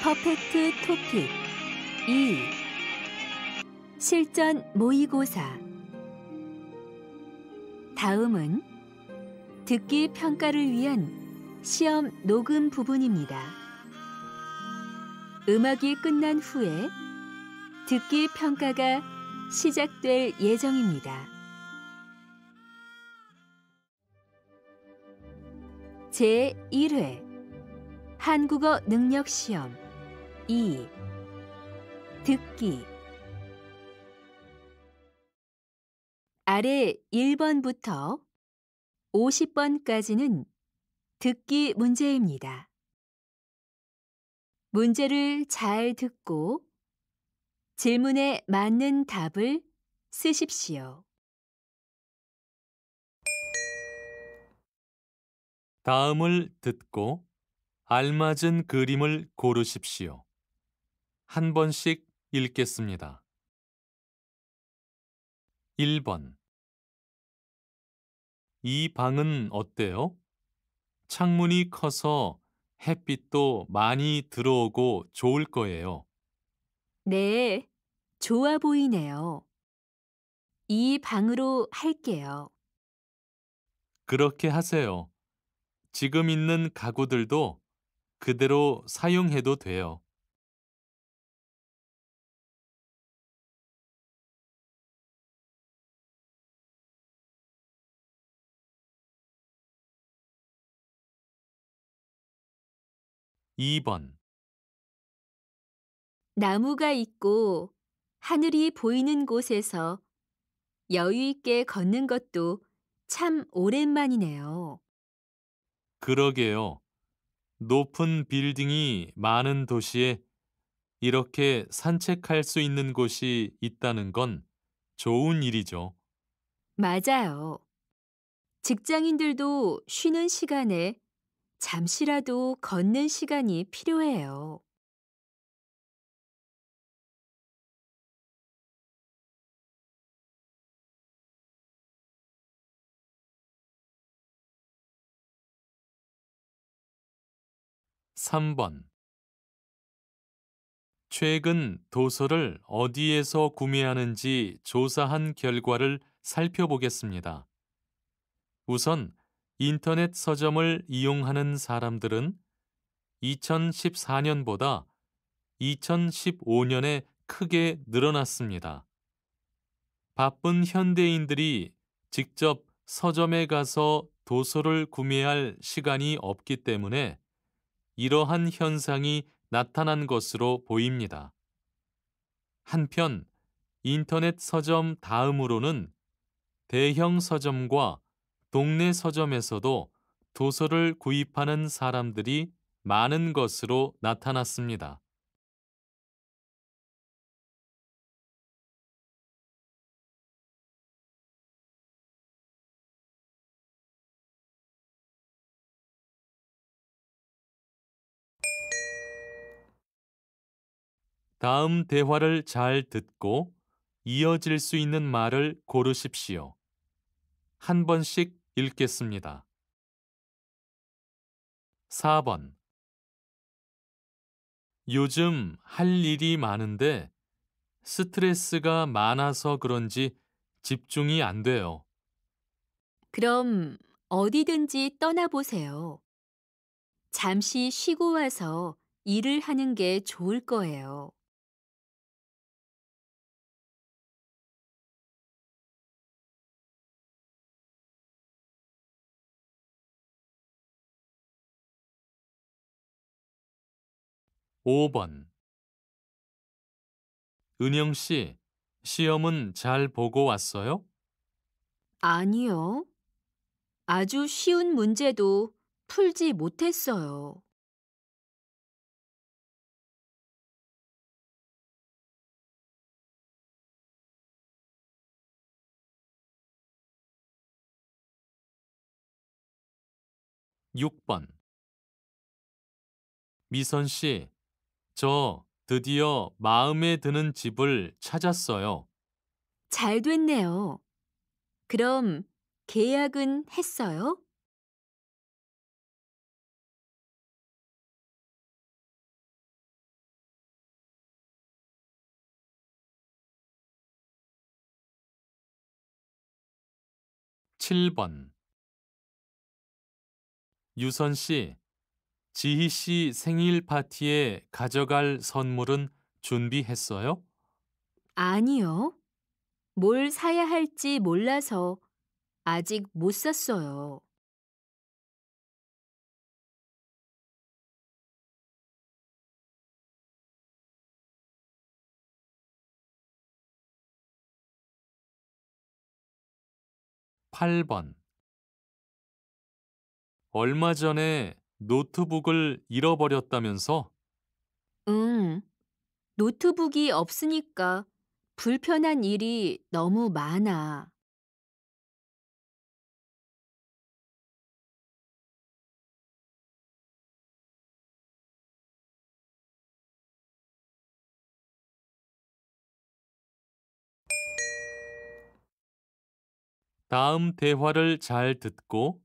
퍼펙트 토픽 2. 실전 모의고사. 다음은 듣기 평가를 위한 시험 녹음 부분입니다. 음악이 끝난 후에 듣기 평가가 시작될 예정입니다. 제1회 한국어 능력 시험 2. 듣기. 아래 1번부터 50번까지는 듣기 문제입니다. 문제를 잘 듣고 질문에 맞는 답을 쓰십시오. 다음을 듣고 알맞은 그림을 고르십시오. 한 번씩 읽겠습니다. 1번. 이 방은 어때요? 창문이 커서 햇빛도 많이 들어오고 좋을 거예요. 네, 좋아 보이네요. 이 방으로 할게요. 그렇게 하세요. 지금 있는 가구들도 그대로 사용해도 돼요. 2번. 나무가 있고 하늘이 보이는 곳에서 여유 있게 걷는 것도 참 오랜만이네요. 그러게요. 높은 빌딩이 많은 도시에 이렇게 산책할 수 있는 곳이 있다는 건 좋은 일이죠. 맞아요. 직장인들도 쉬는 시간에 잠시라도 걷는 시간이 필요해요. 3번. 최근 도서를 어디에서 구매하는지 조사한 결과를 살펴보겠습니다. 우선 인터넷 서점을 이용하는 사람들은 2014년보다 2015년에 크게 늘어났습니다. 바쁜 현대인들이 직접 서점에 가서 도서를 구매할 시간이 없기 때문에 이러한 현상이 나타난 것으로 보입니다. 한편 인터넷 서점 다음으로는 대형 서점과 동네 서점에서도 도서를 구입하는 사람들이 많은 것으로 나타났습니다. 다음 대화를 잘 듣고 이어질 수 있는 말을 고르십시오. 한 번씩 읽겠습니다. 4번. 요즘 할 일이 많은데 스트레스가 많아서 그런지 집중이 안 돼요. 그럼 어디든지 떠나보세요. 잠시 쉬고 와서 일을 하는 게 좋을 거예요. 5번. 은영 씨, 시험은 잘 보고 왔어요? 아니요. 아주 쉬운 문제도 풀지 못했어요. 6번. 미선 씨, 저 드디어 마음에 드는 집을 찾았어요. 잘 됐네요. 그럼 계약은 했어요? 7번. 유선 씨, 지희 씨 생일 파티에 가져갈 선물은 준비했어요? 아니요. 뭘 사야 할지 몰라서 아직 못 샀어요. 8번. 얼마 전에 노트북을 잃어버렸다면서? 응, 노트북이 없으니까 불편한 일이 너무 많아. '다음 대화를 잘 듣고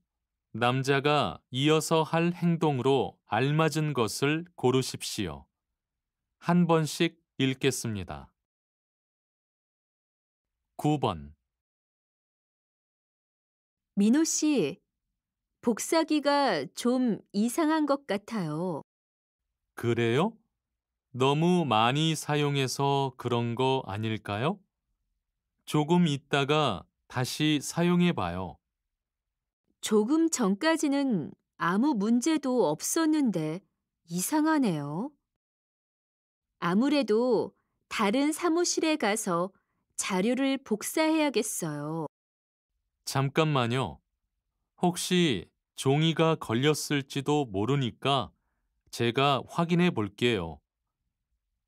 남자가 이어서 할 행동으로 알맞은 것을 고르십시오. 한 번씩 읽겠습니다. 9번. 민호 씨, 복사기가 좀 이상한 것 같아요. 그래요? 너무 많이 사용해서 그런 거 아닐까요? 조금 있다가 다시 사용해 봐요. 조금 전까지는 아무 문제도 없었는데 이상하네요. 아무래도 다른 사무실에 가서 자료를 복사해야겠어요. 잠깐만요. 혹시 종이가 걸렸을지도 모르니까 제가 확인해 볼게요.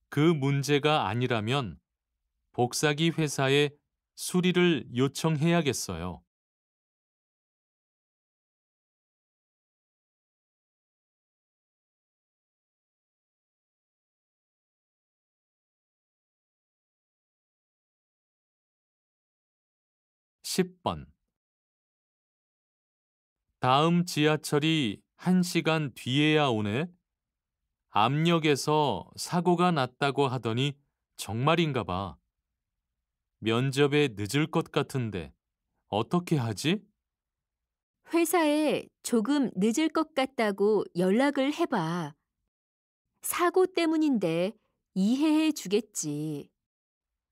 그 문제가 아니라면 복사기 회사에 수리를 요청해야겠어요. 10번. 다음 지하철이 1시간 뒤에야 오네. 압력에서 사고가 났다고 하더니 정말인가 봐. 면접에 늦을 것 같은데 어떻게 하지? 회사에 조금 늦을 것 같다고 연락을 해봐. 사고 때문인데 이해해 주겠지.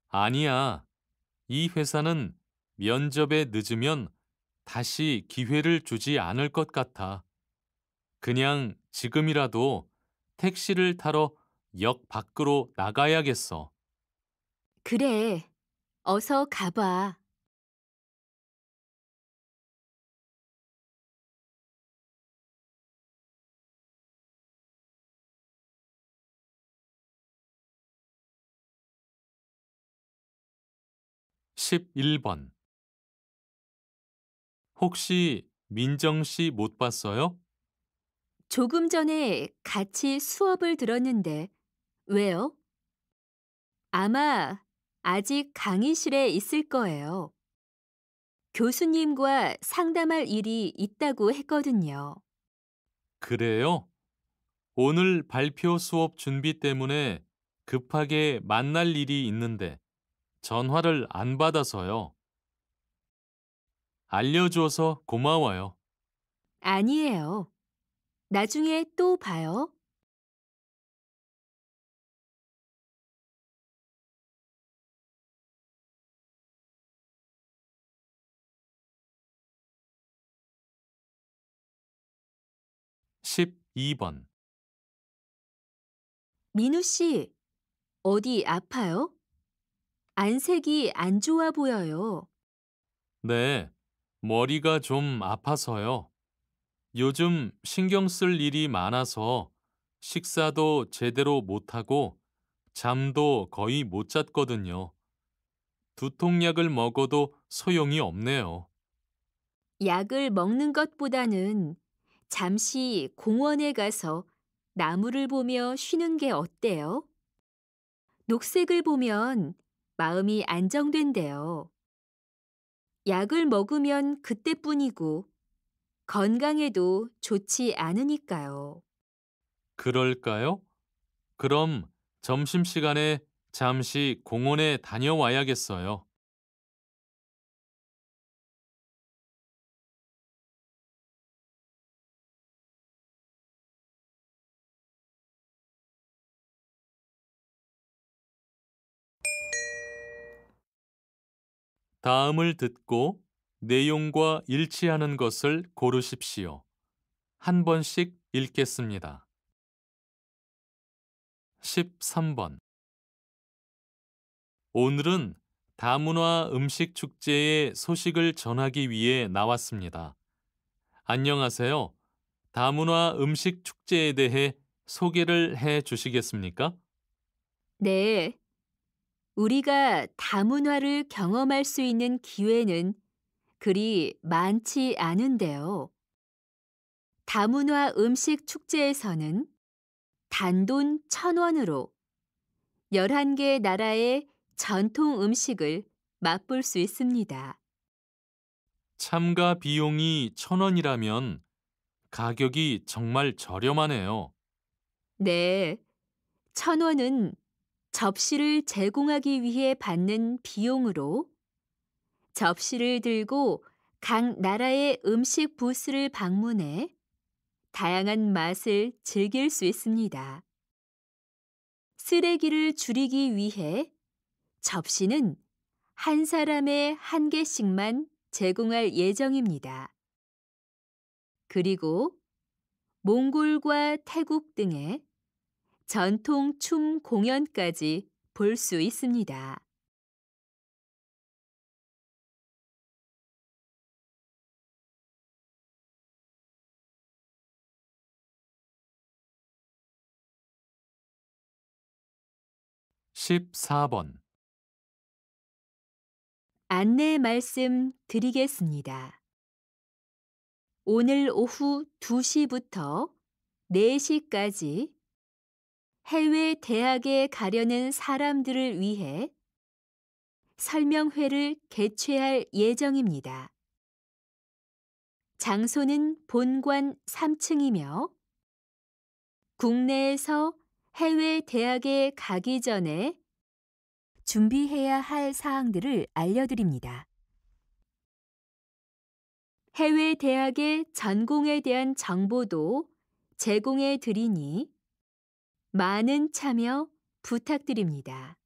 아니야. 이 회사는 면접에 늦으면 다시 기회를 주지 않을 것 같아. 그냥 지금이라도 택시를 타러 역 밖으로 나가야겠어. 그래, 어서 가봐. 11번. 혹시 민정 씨 못 봤어요? 조금 전에 같이 수업을 들었는데 왜요? 아마 아직 강의실에 있을 거예요. 교수님과 상담할 일이 있다고 했거든요. 그래요? 오늘 발표 수업 준비 때문에 급하게 만날 일이 있는데 전화를 안 받아서요. 알려줘서 고마워요. 아니에요. 나중에 또 봐요. 12번. 민우 씨, 어디 아파요? 안색이 안 좋아 보여요. 네, 머리가 좀 아파서요. 요즘 신경 쓸 일이 많아서 식사도 제대로 못하고 잠도 거의 못 잤거든요. 두통약을 먹어도 소용이 없네요. 약을 먹는 것보다는 잠시 공원에 가서 나무를 보며 쉬는 게 어때요? 녹색을 보면 마음이 안정된대요. 약을 먹으면 그때뿐이고 건강에도 좋지 않으니까요. 그럴까요? 그럼 점심시간에 잠시 공원에 다녀와야겠어요. 다음을 듣고 내용과 일치하는 것을 고르십시오. 한 번씩 읽겠습니다. 13번. 오늘은 다문화 음식 축제의 소식을 전하기 위해 나왔습니다. 안녕하세요. 다문화 음식 축제에 대해 소개를 해 주시겠습니까? 네, 우리가 다문화를 경험할 수 있는 기회는 그리 많지 않은데요. 다문화 음식 축제에서는 단돈 1,000원으로 11개 나라의 전통 음식을 맛볼 수 있습니다. 참가 비용이 1,000원이라면 가격이 정말 저렴하네요. 네, 1,000원은 접시를 제공하기 위해 받는 비용으로 접시를 들고 각 나라의 음식 부스를 방문해 다양한 맛을 즐길 수 있습니다. 쓰레기를 줄이기 위해 접시는 한 사람에 한 개씩만 제공할 예정입니다. 그리고 몽골과 태국 등의 전통 춤 공연까지 볼 수 있습니다. 14번. 안내 말씀 드리겠습니다. 오늘 오후 2시부터 4시까지 해외 대학에 가려는 사람들을 위해 설명회를 개최할 예정입니다. 장소는 본관 3층이며 국내에서 해외 대학에 가기 전에 준비해야 할 사항들을 알려드립니다. 해외 대학의 전공에 대한 정보도 제공해 드리니 많은 참여 부탁드립니다.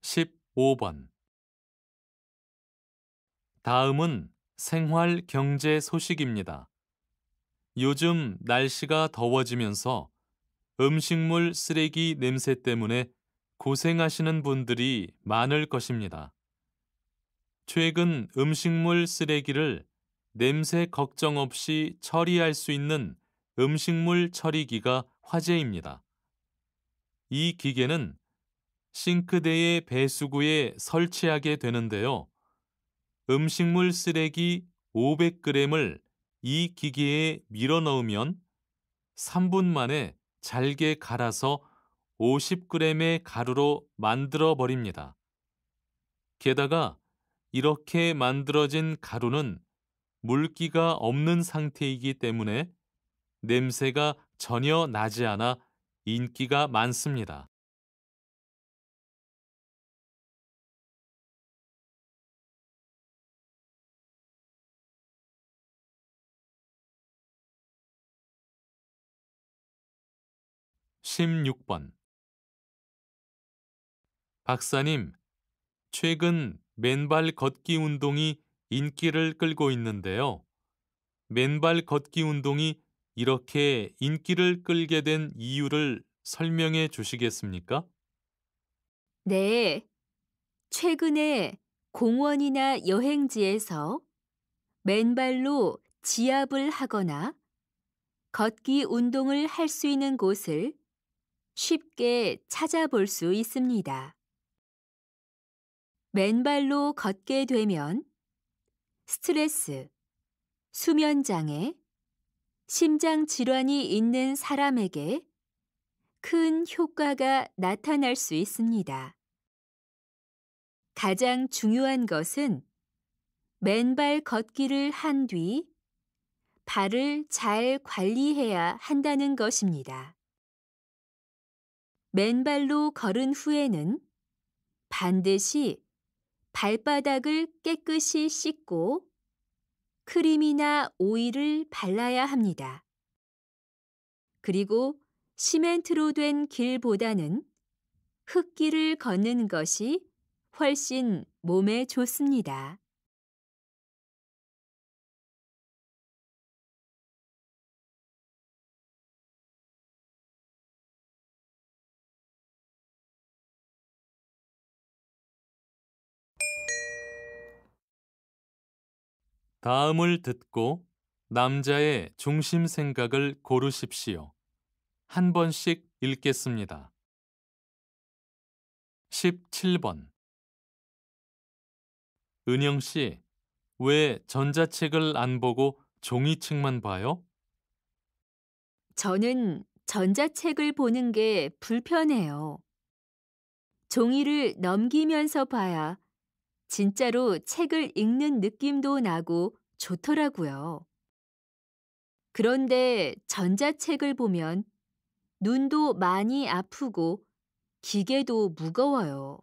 15번. 다음은 생활 경제 소식입니다. 요즘 날씨가 더워지면서 음식물 쓰레기 냄새 때문에 고생하시는 분들이 많을 것입니다. 최근 음식물 쓰레기를 냄새 걱정 없이 처리할 수 있는 음식물 처리기가 화제입니다. 이 기계는 싱크대의 배수구에 설치하게 되는데요. 음식물 쓰레기 500g을 이 기계에 밀어 넣으면 3분 만에 잘게 갈아서 50g의 가루로 만들어 버립니다. 게다가 이렇게 만들어진 가루는 물기가 없는 상태이기 때문에 냄새가 전혀 나지 않아 인기가 많습니다. 16번. 박사님, 최근 맨발 걷기 운동이 인기를 끌고 있는데요. 맨발 걷기 운동이 이렇게 인기를 끌게 된 이유를 설명해 주시겠습니까? 네, 최근에 공원이나 여행지에서 맨발로 지압을 하거나 걷기 운동을 할 수 있는 곳을 쉽게 찾아볼 수 있습니다. 맨발로 걷게 되면 스트레스, 수면 장애, 심장 질환이 있는 사람에게 큰 효과가 나타날 수 있습니다. 가장 중요한 것은 맨발 걷기를 한 뒤 발을 잘 관리해야 한다는 것입니다. 맨발로 걸은 후에는 반드시 발바닥을 깨끗이 씻고 크림이나 오일을 발라야 합니다. 그리고 시멘트로 된 길보다는 흙길을 걷는 것이 훨씬 몸에 좋습니다. 다음을 듣고 남자의 중심 생각을 고르십시오. 한 번씩 읽겠습니다. 17번. 은영 씨, 왜 전자책을 안 보고 종이책만 봐요? 저는 전자책을 보는 게 불편해요. 종이를 넘기면서 봐야 진짜로 책을 읽는 느낌도 나고 좋더라고요. 그런데 전자책을 보면 눈도 많이 아프고 기계도 무거워요.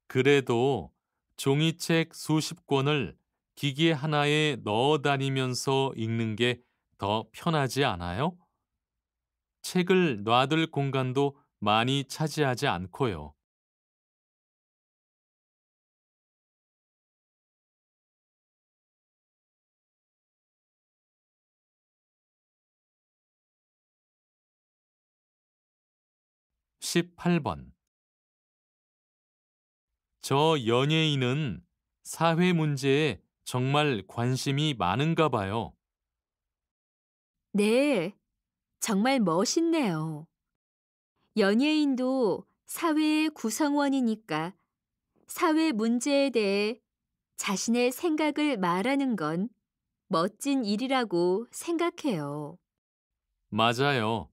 그래도 종이책 수십 권을 기계 하나에 넣어 다니면서 읽는 게 더 편하지 않아요? 책을 놔둘 공간도 많이 차지하지 않고요. 18번. 저 연예인은 사회 문제에 정말 관심이 많은가 봐요. 네, 정말 멋있네요. 연예인도 사회의 구성원이니까 사회 문제에 대해 자신의 생각을 말하는 건 멋진 일이라고 생각해요. 맞아요.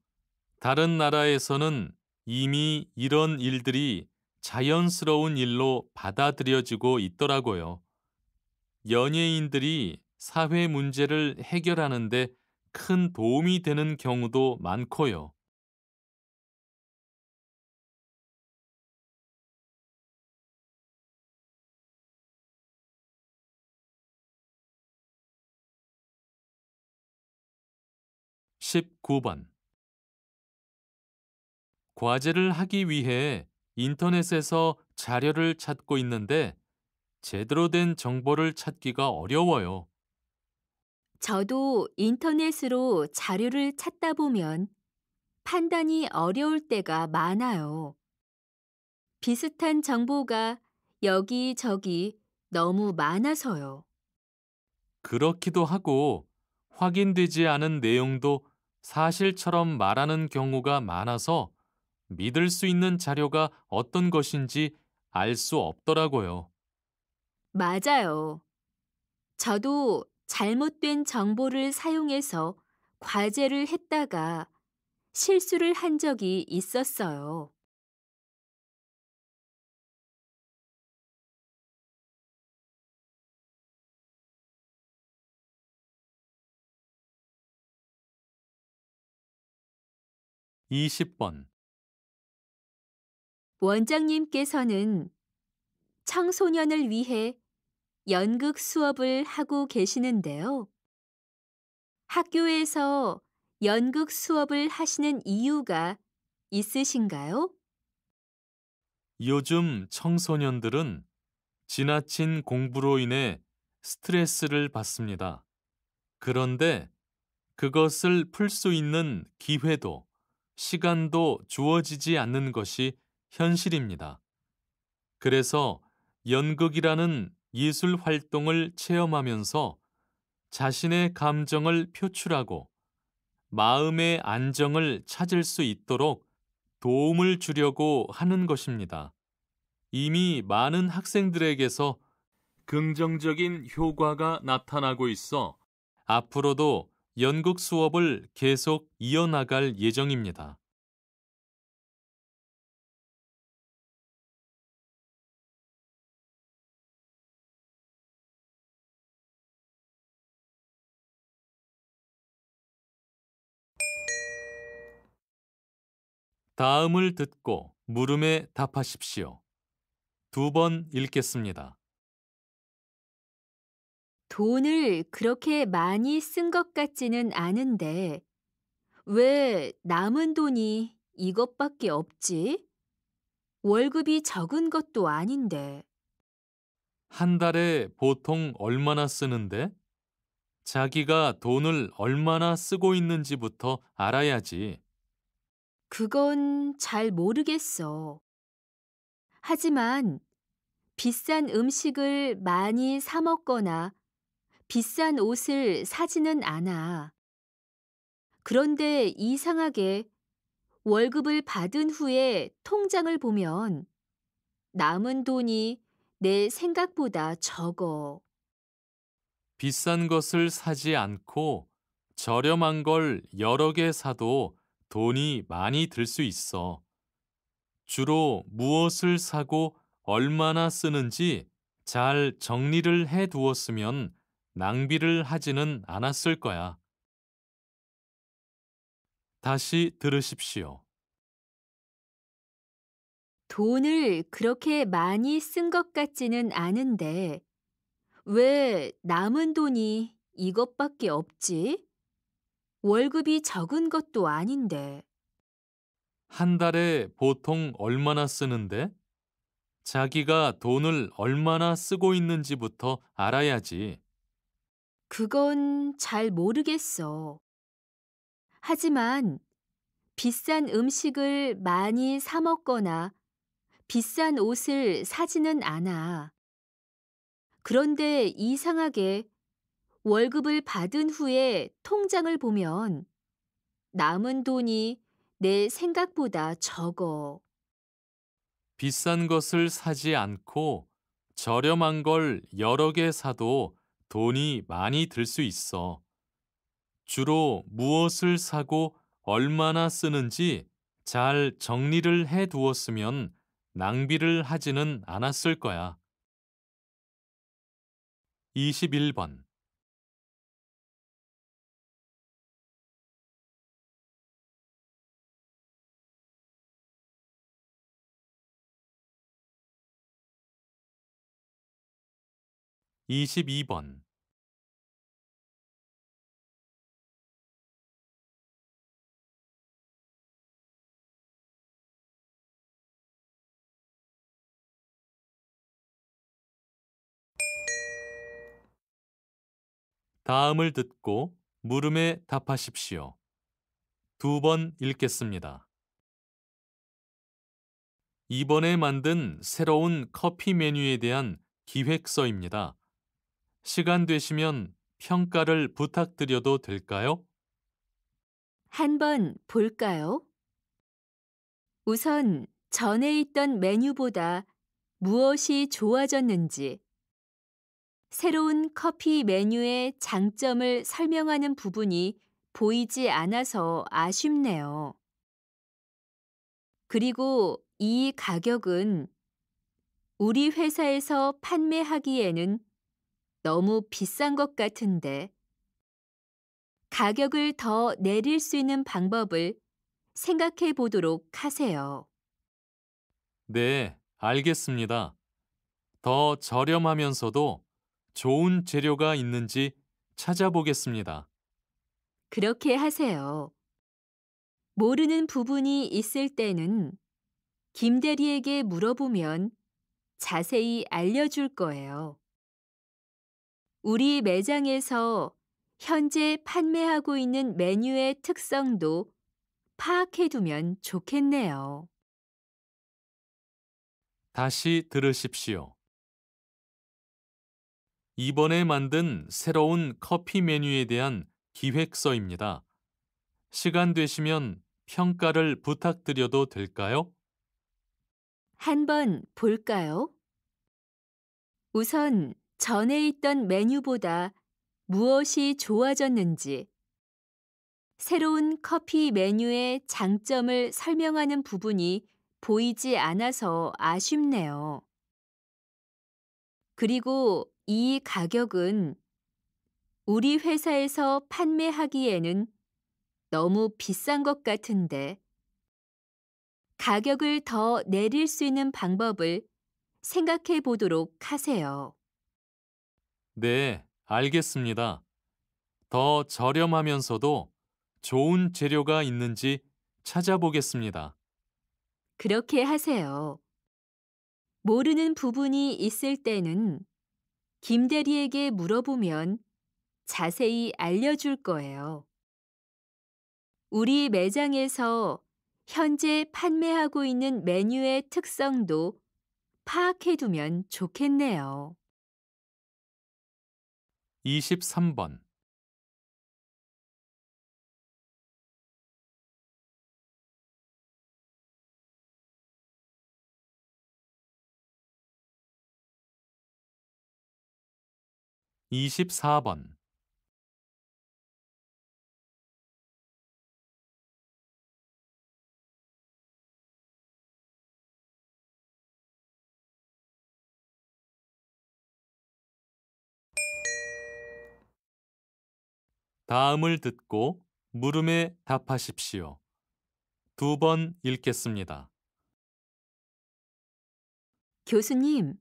다른 나라에서는 이미 이런 일들이 자연스러운 일로 받아들여지고 있더라고요. 연예인들이 사회 문제를 해결하는데 큰 도움이 되는 경우도 많고요. 19번. 과제를 하기 위해 인터넷에서 자료를 찾고 있는데 제대로 된 정보를 찾기가 어려워요. 저도 인터넷으로 자료를 찾다 보면 판단이 어려울 때가 많아요. 비슷한 정보가 여기저기 너무 많아서요. 그렇기도 하고 확인되지 않은 내용도 사실처럼 말하는 경우가 많아서 믿을 수 있는 자료가 어떤 것인지 알 수 없더라고요. 맞아요. 저도 잘못된 정보를 사용해서 과제를 했다가 실수를 한 적이 있었어요. 20번. 원장님께서는 청소년을 위해 연극 수업을 하고 계시는데요. 학교에서 연극 수업을 하시는 이유가 있으신가요? 요즘 청소년들은 지나친 공부로 인해 스트레스를 받습니다. 그런데 그것을 풀 수 있는 기회도 시간도 주어지지 않는 것이 현실입니다. 그래서 연극이라는 예술 활동을 체험하면서 자신의 감정을 표출하고 마음의 안정을 찾을 수 있도록 도움을 주려고 하는 것입니다. 이미 많은 학생들에게서 긍정적인 효과가 나타나고 있어 앞으로도 연극 수업을 계속 이어나갈 예정입니다. 다음을 듣고 물음에 답하십시오. 두 번 읽겠습니다. 돈을 그렇게 많이 쓴 것 같지는 않은데 왜 남은 돈이 이것밖에 없지? 월급이 적은 것도 아닌데. 한 달에 보통 얼마나 쓰는데? 자기가 돈을 얼마나 쓰고 있는지부터 알아야지. 그건 잘 모르겠어. 하지만 비싼 음식을 많이 사 먹거나 비싼 옷을 사지는 않아. 그런데 이상하게 월급을 받은 후에 통장을 보면 남은 돈이 내 생각보다 적어. 비싼 것을 사지 않고 저렴한 걸 여러 개 사도 돈이 많이 들 수 있어. 주로 무엇을 사고 얼마나 쓰는지 잘 정리를 해 두었으면 낭비를 하지는 않았을 거야. 다시 들으십시오. 돈을 그렇게 많이 쓴 것 같지는 않은데 왜 남은 돈이 이것밖에 없지? 월급이 적은 것도 아닌데. 한 달에 보통 얼마나 쓰는데? 자기가 돈을 얼마나 쓰고 있는지부터 알아야지. 그건 잘 모르겠어. 하지만 비싼 음식을 많이 사 먹거나 비싼 옷을 사지는 않아. 그런데 이상하게 월급을 받은 후에 통장을 보면 남은 돈이 내 생각보다 적어. 비싼 것을 사지 않고 저렴한 걸 여러 개 사도 돈이 많이 들 수 있어. 주로 무엇을 사고 얼마나 쓰는지 잘 정리를 해 두었으면 낭비를 하지는 않았을 거야. 21번.22번. 다음을 듣고 물음에 답하십시오. 두 번 읽겠습니다. 이번에 만든 새로운 커피 메뉴에 대한 기획서입니다. 시간 되시면 평가를 부탁드려도 될까요? 한번 볼까요? 우선 전에 있던 메뉴보다 무엇이 좋아졌는지, 새로운 커피 메뉴의 장점을 설명하는 부분이 보이지 않아서 아쉽네요. 그리고 이 가격은 우리 회사에서 판매하기에는 너무 비싼 것 같은데 가격을 더 내릴 수 있는 방법을 생각해 보도록 하세요. 네, 알겠습니다. 더 저렴하면서도 좋은 재료가 있는지 찾아보겠습니다. 그렇게 하세요. 모르는 부분이 있을 때는 김 대리에게 물어보면 자세히 알려줄 거예요. 우리 매장에서 현재 판매하고 있는 메뉴의 특성도 파악해두면 좋겠네요. 다시 들으십시오. 이번에 만든 새로운 커피 메뉴에 대한 기획서입니다. 시간 되시면 평가를 부탁드려도 될까요? 한번 볼까요? 우선 전에 있던 메뉴보다 무엇이 좋아졌는지, 새로운 커피 메뉴의 장점을 설명하는 부분이 보이지 않아서 아쉽네요. 그리고 이 가격은 우리 회사에서 판매하기에는 너무 비싼 것 같은데 가격을 더 내릴 수 있는 방법을 생각해 보도록 하세요. 네, 알겠습니다. 더 저렴하면서도 좋은 재료가 있는지 찾아보겠습니다. 그렇게 하세요. 모르는 부분이 있을 때는 김 대리에게 물어보면 자세히 알려줄 거예요. 우리 매장에서 현재 판매하고 있는 메뉴의 특성도 파악해두면 좋겠네요. 23번. 24번. 다음을 듣고 물음에 답하십시오. 두 번 읽겠습니다. 교수님,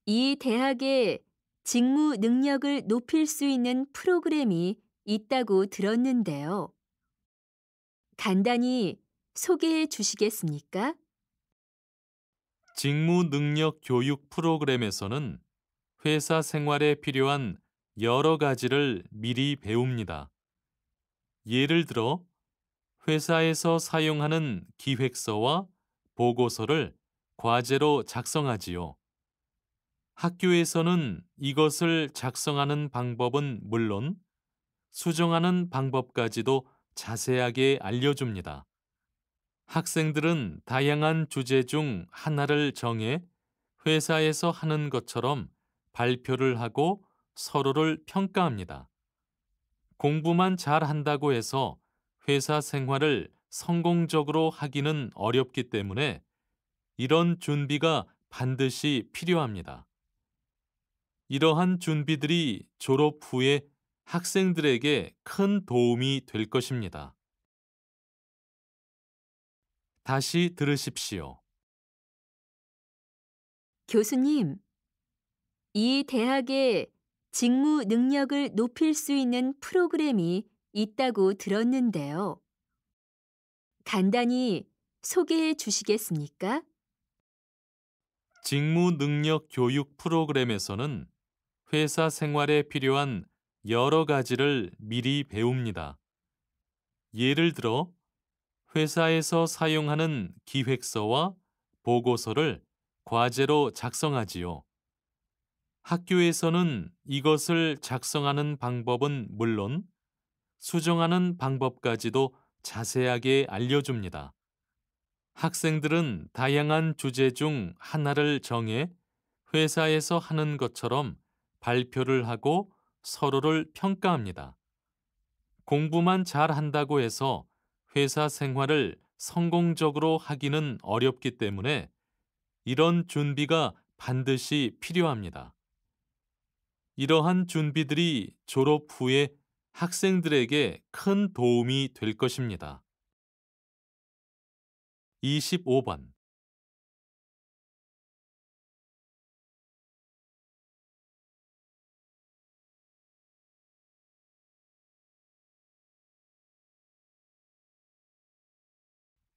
이 대학에 직무 능력을 높일 수 있는 프로그램이 있다고 들었는데요. 간단히 소개해 주시겠습니까? 직무 능력 교육 프로그램에서는 회사 생활에 필요한 여러 가지를 미리 배웁니다. 예를 들어, 회사에서 사용하는 기획서와 보고서를 과제로 작성하지요. 학교에서는 이것을 작성하는 방법은 물론 수정하는 방법까지도 자세하게 알려줍니다. 학생들은 다양한 주제 중 하나를 정해 회사에서 하는 것처럼 발표를 하고 서로를 평가합니다. 공부만 잘 한다고 해서 회사 생활을 성공적으로 하기는 어렵기 때문에 이런 준비가 반드시 필요합니다. 이러한 준비들이 졸업 후에 학생들에게 큰 도움이 될 것입니다. 다시 들으십시오. 교수님, 이 대학에 직무 능력을 높일 수 있는 프로그램이 있다고 들었는데요. 간단히 소개해 주시겠습니까? 직무 능력 교육 프로그램에서는 회사 생활에 필요한 여러 가지를 미리 배웁니다. 예를 들어, 회사에서 사용하는 기획서와 보고서를 과제로 작성하지요. 학교에서는 이것을 작성하는 방법은 물론 수정하는 방법까지도 자세하게 알려줍니다. 학생들은 다양한 주제 중 하나를 정해 회사에서 하는 것처럼 발표를 하고 서로를 평가합니다. 공부만 잘 한다고 해서 회사 생활을 성공적으로 하기는 어렵기 때문에 이런 준비가 반드시 필요합니다. 이러한 준비들이 졸업 후에 학생들에게 큰 도움이 될 것입니다. 25번.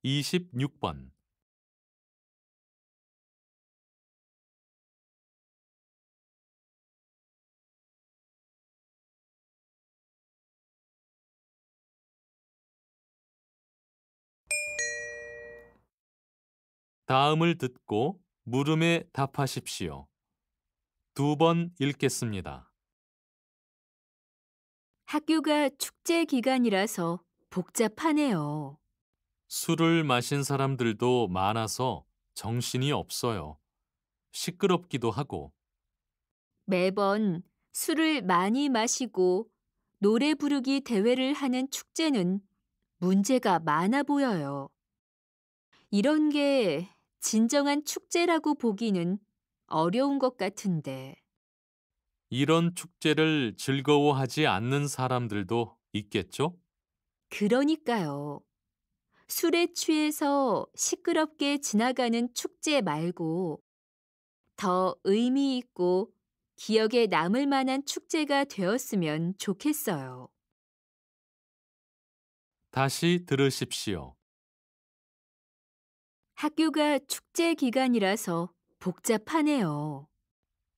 26번. 다음을 듣고 물음에 답하십시오. 두 번 읽겠습니다. 학교가 축제 기간이라서 복잡하네요. 술을 마신 사람들도 많아서 정신이 없어요. 시끄럽기도 하고. 매번 술을 많이 마시고 노래 부르기 대회를 하는 축제는 문제가 많아 보여요. 이런 게 진정한 축제라고 보기는 어려운 것 같은데. 이런 축제를 즐거워하지 않는 사람들도 있겠죠? 그러니까요. 술에 취해서 시끄럽게 지나가는 축제 말고 더 의미 있고 기억에 남을 만한 축제가 되었으면 좋겠어요. 다시 들으십시오. 학교가 축제 기간이라서 복잡하네요.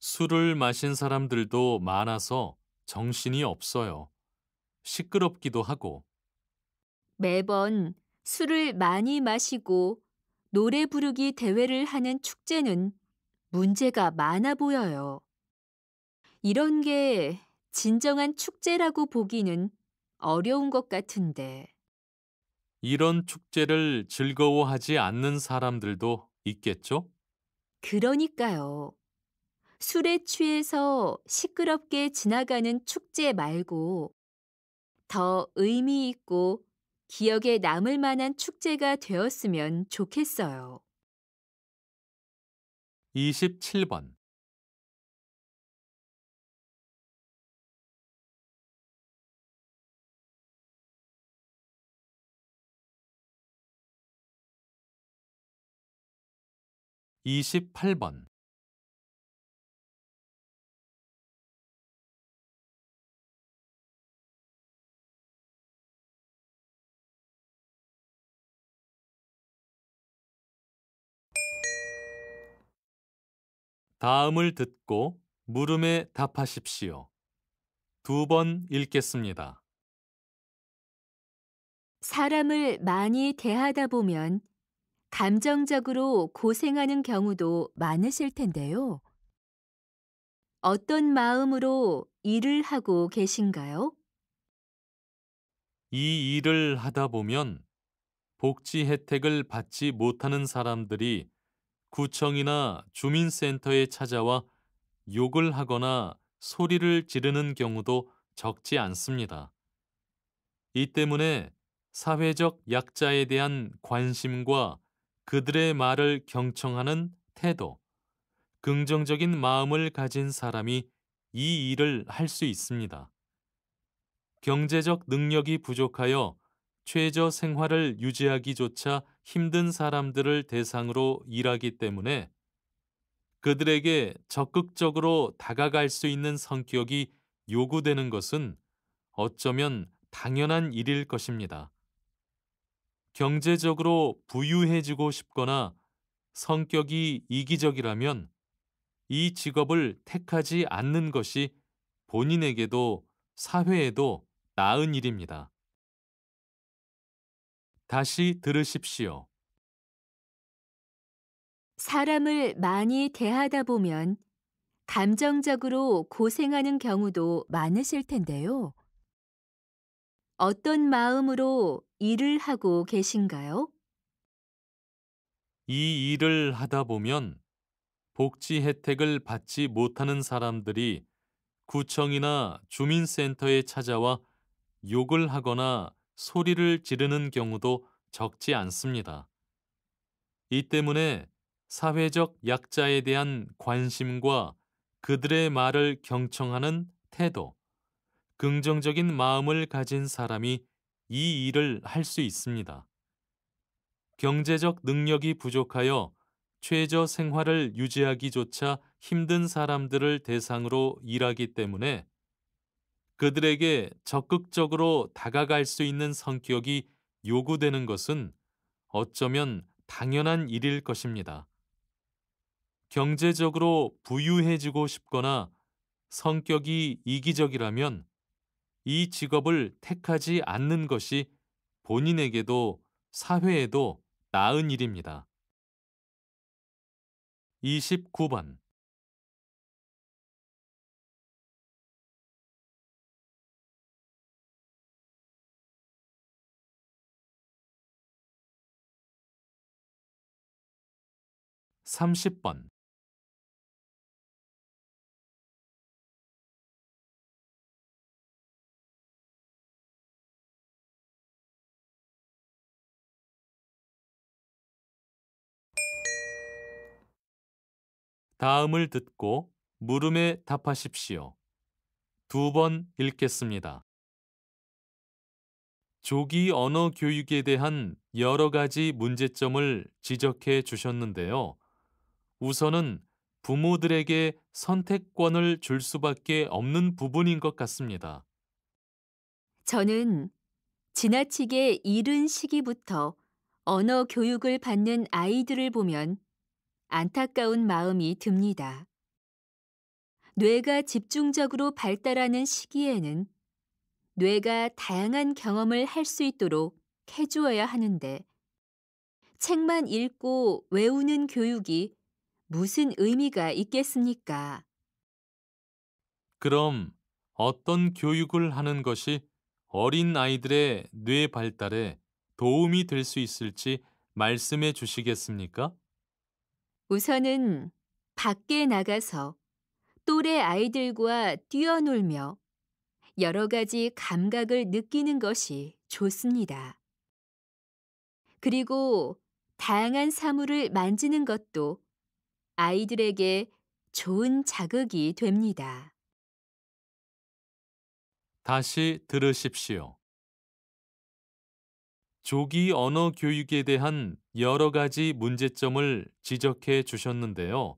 술을 마신 사람들도 많아서 정신이 없어요. 시끄럽기도 하고, 매번 술을 많이 마시고 노래 부르기 대회를 하는 축제는 문제가 많아 보여요. 이런 게 진정한 축제라고 보기는 어려운 것 같은데. 이런 축제를 즐거워하지 않는 사람들도 있겠죠? 그러니까요. 술에 취해서 시끄럽게 지나가는 축제 말고 더 의미 있고 기억에 남을 만한 축제가 되었으면 좋겠어요. 27번. 28번. 다음을 듣고 물음에 답하십시오. 두 번 읽겠습니다. 사람을 많이 대하다 보면 감정적으로 고생하는 경우도 많으실 텐데요. 어떤 마음으로 일을 하고 계신가요? 이 일을 하다 보면 복지 혜택을 받지 못하는 사람들이 구청이나 주민센터에 찾아와 욕을 하거나 소리를 지르는 경우도 적지 않습니다. 이 때문에 사회적 약자에 대한 관심과 그들의 말을 경청하는 태도, 긍정적인 마음을 가진 사람이 이 일을 할 수 있습니다. 경제적 능력이 부족하여 최저 생활을 유지하기조차 힘든 사람들을 대상으로 일하기 때문에 그들에게 적극적으로 다가갈 수 있는 성격이 요구되는 것은 어쩌면 당연한 일일 것입니다. 경제적으로 부유해지고 싶거나 성격이 이기적이라면 이 직업을 택하지 않는 것이 본인에게도 사회에도 나은 일입니다. 다시 들으십시오. 사람을 많이 대하다 보면 감정적으로 고생하는 경우도 많으실 텐데요. 어떤 마음으로 일을 하고 계신가요? 이 일을 하다 보면 복지 혜택을 받지 못하는 사람들이 구청이나 주민센터에 찾아와 욕을 하거나 소리를 지르는 경우도 적지 않습니다. 이 때문에 사회적 약자에 대한 관심과 그들의 말을 경청하는 태도, 긍정적인 마음을 가진 사람이 이 일을 할 수 있습니다. 경제적 능력이 부족하여 최저 생활을 유지하기조차 힘든 사람들을 대상으로 일하기 때문에 그들에게 적극적으로 다가갈 수 있는 성격이 요구되는 것은 어쩌면 당연한 일일 것입니다. 경제적으로 부유해지고 싶거나 성격이 이기적이라면 이 직업을 택하지 않는 것이 본인에게도 사회에도 나은 일입니다. 29번. 30번. 다음을 듣고 물음에 답하십시오. 두 번 읽겠습니다. 조기 언어 교육에 대한 여러 가지 문제점을 지적해 주셨는데요. 우선은 부모들에게 선택권을 줄 수밖에 없는 부분인 것 같습니다. 저는 지나치게 이른 시기부터 언어 교육을 받는 아이들을 보면 안타까운 마음이 듭니다. 뇌가 집중적으로 발달하는 시기에는 뇌가 다양한 경험을 할 수 있도록 해주어야 하는데 책만 읽고 외우는 교육이 무슨 의미가 있겠습니까? 그럼 어떤 교육을 하는 것이 어린 아이들의 뇌 발달에 도움이 될 수 있을지 말씀해 주시겠습니까? 우선은 밖에 나가서 또래 아이들과 뛰어놀며 여러 가지 감각을 느끼는 것이 좋습니다. 그리고 다양한 사물을 만지는 것도 아이들에게 좋은 자극이 됩니다. 다시 들으십시오. 조기 언어 교육에 대한 여러 가지 문제점을 지적해 주셨는데요.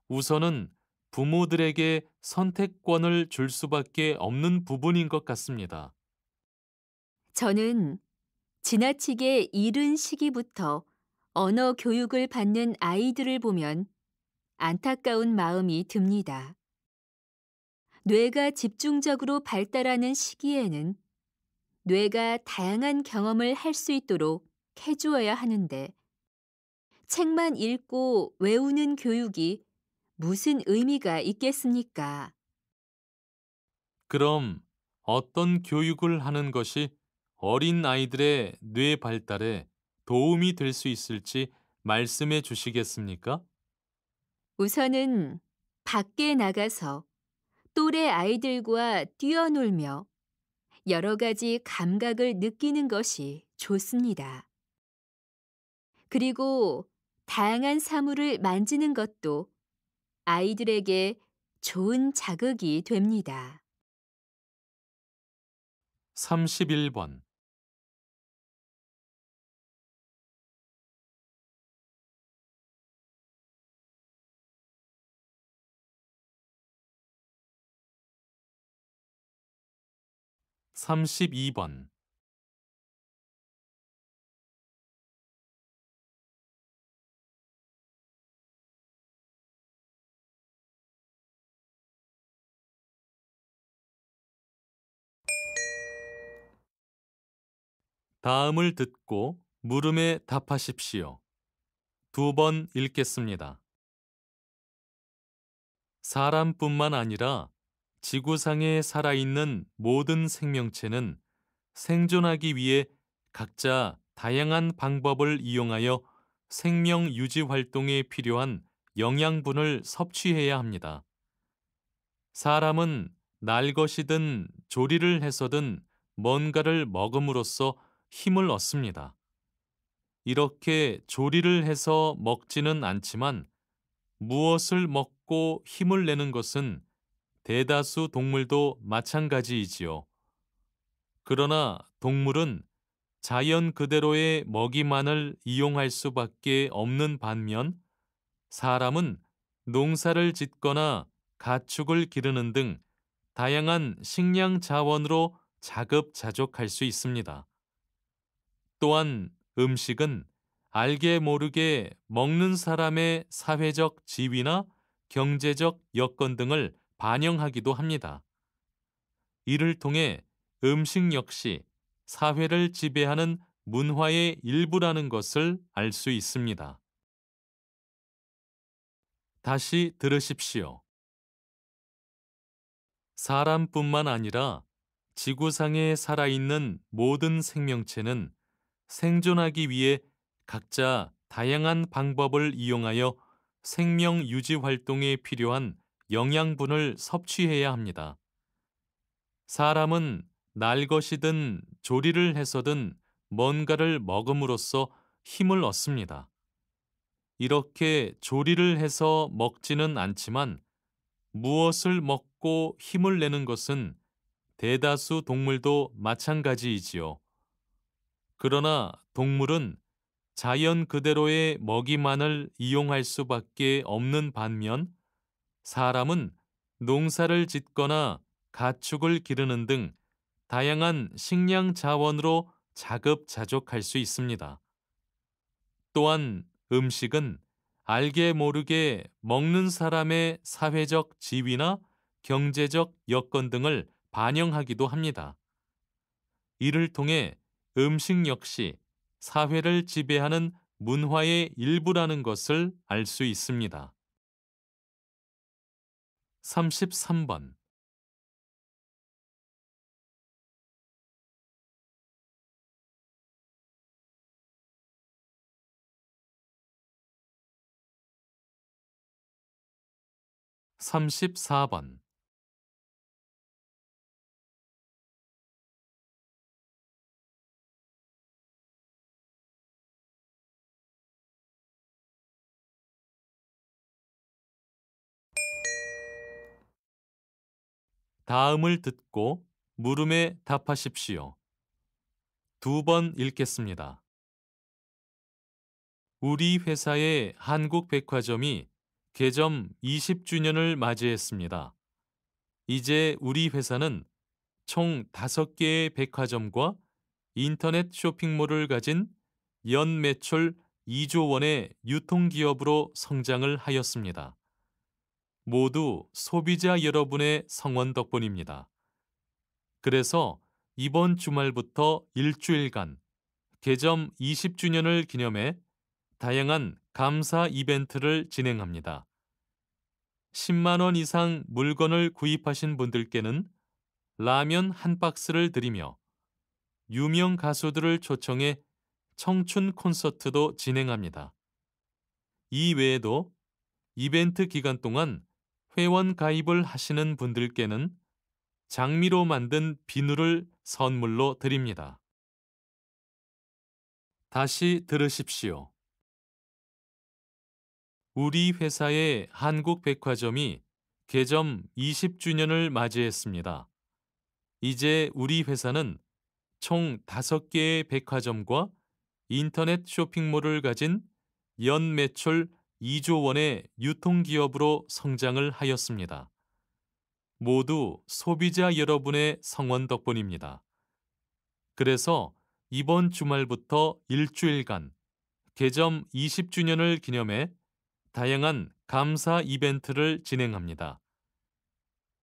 우선은 부모들에게 선택권을 줄 수밖에 없는 부분인 것 같습니다. 저는 지나치게 이른 시기부터 언어 교육을 받는 아이들을 보면 안타까운 마음이 듭니다. 뇌가 집중적으로 발달하는 시기에는 뇌가 다양한 경험을 할 수 있도록 해주어야 하는데 책만 읽고 외우는 교육이 무슨 의미가 있겠습니까? 그럼 어떤 교육을 하는 것이 어린 아이들의 뇌 발달에 도움이 될 수 있을지 말씀해 주시겠습니까? 우선은 밖에 나가서 또래 아이들과 뛰어놀며 여러 가지 감각을 느끼는 것이 좋습니다. 그리고 다양한 사물을 만지는 것도 아이들에게 좋은 자극이 됩니다. 31번. 32번. 다음을 듣고 물음에 답하십시오. 두 번 읽겠습니다. 사람뿐만 아니라 지구상에 살아있는 모든 생명체는 생존하기 위해 각자 다양한 방법을 이용하여 생명 유지 활동에 필요한 영양분을 섭취해야 합니다. 사람은 날 것이든 조리를 해서든 뭔가를 먹음으로써 힘을 얻습니다. 이렇게 조리를 해서 먹지는 않지만 무엇을 먹고 힘을 내는 것은 대다수 동물도 마찬가지이지요. 그러나 동물은 자연 그대로의 먹이만을 이용할 수밖에 없는 반면 사람은 농사를 짓거나 가축을 기르는 등 다양한 식량 자원으로 자급자족할 수 있습니다. 또한 음식은 알게 모르게 먹는 사람의 사회적 지위나 경제적 여건 등을 반영하기도 합니다. 이를 통해 음식 역시 사회를 지배하는 문화의 일부라는 것을 알 수 있습니다. 다시 들으십시오. 사람뿐만 아니라 지구상에 살아있는 모든 생명체는 생존하기 위해 각자 다양한 방법을 이용하여 생명 유지 활동에 필요한 영양분을 섭취해야 합니다. 사람은 날 것이든 조리를 해서든 뭔가를 먹음으로써 힘을 얻습니다. 이렇게 조리를 해서 먹지는 않지만 무엇을 먹고 힘을 내는 것은 대다수 동물도 마찬가지이지요. 그러나 동물은 자연 그대로의 먹이만을 이용할 수밖에 없는 반면 사람은 농사를 짓거나 가축을 기르는 등 다양한 식량 자원으로 자급자족할 수 있습니다. 또한 음식은 알게 모르게 먹는 사람의 사회적 지위나 경제적 여건 등을 반영하기도 합니다. 이를 통해 음식 역시 사회를 지배하는 문화의 일부라는 것을 알 수 있습니다. 33번. 34번. 다음을 듣고 물음에 답하십시오. 두 번 읽겠습니다. 우리 회사의 한국 백화점이 개점 20주년을 맞이했습니다. 이제 우리 회사는 총 5개의 백화점과 인터넷 쇼핑몰을 가진 연 매출 2조 원의 유통기업으로 성장을 하였습니다. 모두 소비자 여러분의 성원 덕분입니다. 그래서 이번 주말부터 일주일간 개점 20주년을 기념해 다양한 감사 이벤트를 진행합니다. 10만 원 이상 물건을 구입하신 분들께는 라면 한 박스를 드리며 유명 가수들을 초청해 청춘 콘서트도 진행합니다. 이 외에도 이벤트 기간 동안 회원 가입을 하시는 분들께는 장미로 만든 비누를 선물로 드립니다. 다시 들으십시오. 우리 회사의 한국 백화점이 개점 20주년을 맞이했습니다. 이제 우리 회사는 총 5개의 백화점과 인터넷 쇼핑몰을 가진 연 매출 2조 원의 유통기업으로 성장을 하였습니다. 모두 소비자 여러분의 성원 덕분입니다. 그래서 이번 주말부터 일주일간 개점 20주년을 기념해 다양한 감사 이벤트를 진행합니다.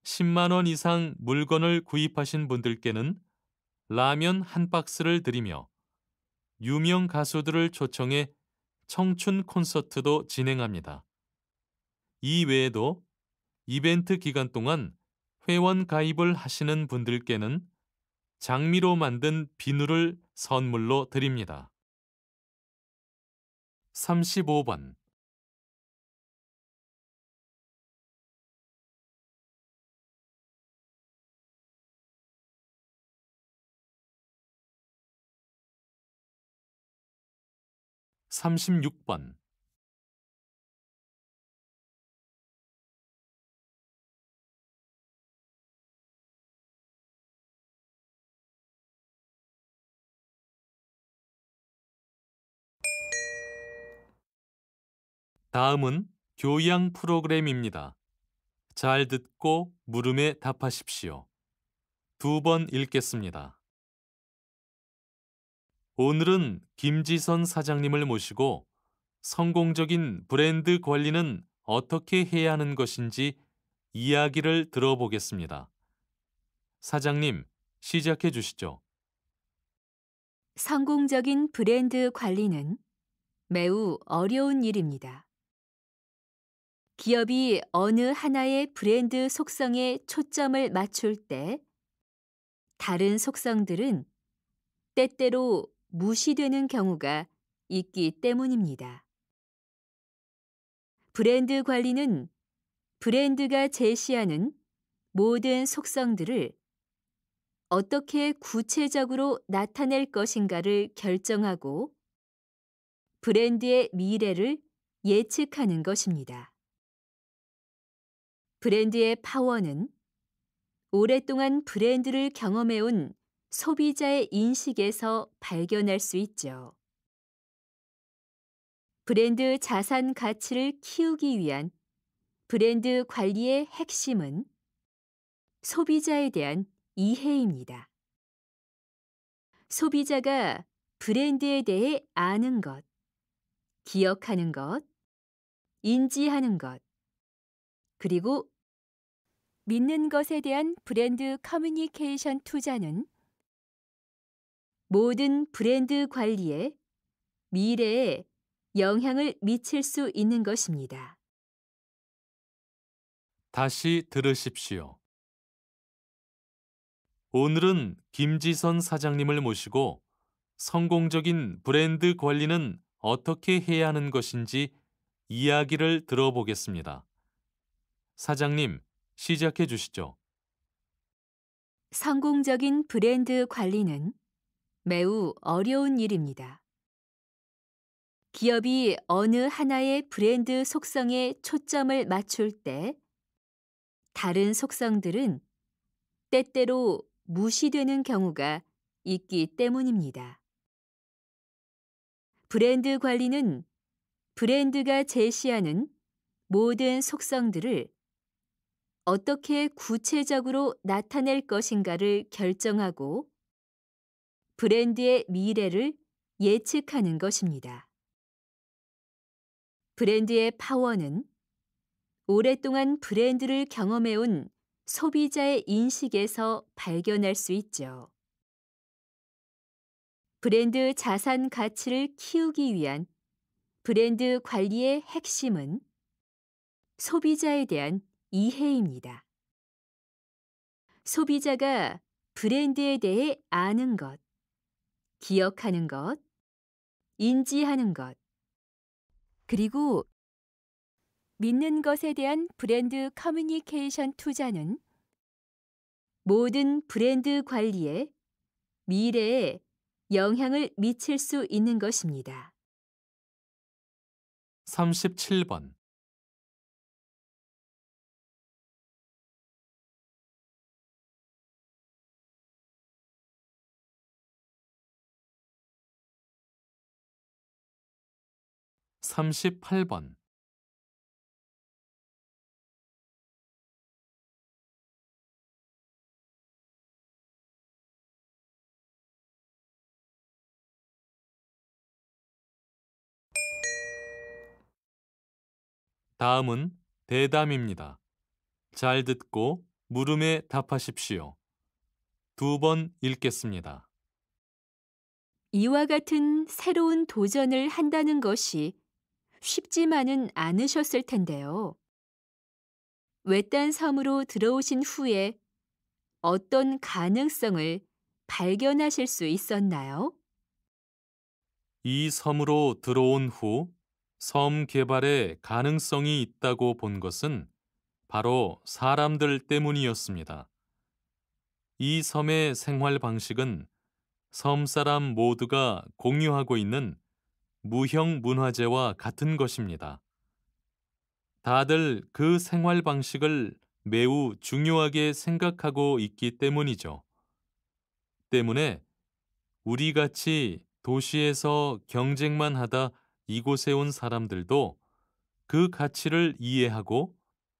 10만 원 이상 물건을 구입하신 분들께는 라면 한 박스를 드리며 유명 가수들을 초청해 청춘 콘서트도 진행합니다. 이 외에도 이벤트 기간 동안 회원 가입을 하시는 분들께는 장미로 만든 비누를 선물로 드립니다. 35번. 36번. 다음은 교양 프로그램입니다. 잘 듣고 물음에 답하십시오. 두 번 읽겠습니다. 오늘은 김지선 사장님을 모시고 성공적인 브랜드 관리는 어떻게 해야 하는 것인지 이야기를 들어보겠습니다. 사장님, 시작해 주시죠. 성공적인 브랜드 관리는 매우 어려운 일입니다. 기업이 어느 하나의 브랜드 속성에 초점을 맞출 때 다른 속성들은 때때로 무시되는 경우가 있기 때문입니다. 브랜드 관리는 브랜드가 제시하는 모든 속성들을 어떻게 구체적으로 나타낼 것인가를 결정하고 브랜드의 미래를 예측하는 것입니다. 브랜드의 파워는 오랫동안 브랜드를 경험해온 소비자의 인식에서 발견할 수 있죠. 브랜드 자산 가치를 키우기 위한 브랜드 관리의 핵심은 소비자에 대한 이해입니다. 소비자가 브랜드에 대해 아는 것, 기억하는 것, 인지하는 것, 그리고 믿는 것에 대한 브랜드 커뮤니케이션 투자는 모든 브랜드 관리에 미래에 영향을 미칠 수 있는 것입니다. 다시 들으십시오. 오늘은 김지선 사장님을 모시고 성공적인 브랜드 관리는 어떻게 해야 하는 것인지 이야기를 들어보겠습니다. 사장님, 시작해 주시죠. 성공적인 브랜드 관리는 매우 어려운 일입니다. 기업이 어느 하나의 브랜드 속성에 초점을 맞출 때 다른 속성들은 때때로 무시되는 경우가 있기 때문입니다. 브랜드 관리는 브랜드가 제시하는 모든 속성들을 어떻게 구체적으로 나타낼 것인가를 결정하고 브랜드의 미래를 예측하는 것입니다. 브랜드의 파워는 오랫동안 브랜드를 경험해온 소비자의 인식에서 발견할 수 있죠. 브랜드 자산 가치를 키우기 위한 브랜드 관리의 핵심은 소비자에 대한 이해입니다. 소비자가 브랜드에 대해 아는 것, 기억하는 것, 인지하는 것, 그리고 믿는 것에 대한 브랜드 커뮤니케이션 투자는 모든 브랜드 관리에 미래에 영향을 미칠 수 있는 것입니다. 37번. (38번) 다음은 대담입니다. 잘 듣고 물음에 답하십시오. 2번 읽겠습니다. 이와 같은 새로운 도전을 한다는 것이 쉽지만은 않으셨을 텐데요. 외딴 섬으로 들어오신 후에 어떤 가능성을 발견하실 수 있었나요? 이 섬으로 들어온 후 섬 개발에 가능성이 있다고 본 것은 바로 사람들 때문이었습니다. 이 섬의 생활 방식은 섬 사람 모두가 공유하고 있는 무형 문화재와 같은 것입니다. 다들 그 생활 방식을 매우 중요하게 생각하고 있기 때문이죠. 때문에 우리 같이 도시에서 경쟁만 하다 이곳에 온 사람들도 그 가치를 이해하고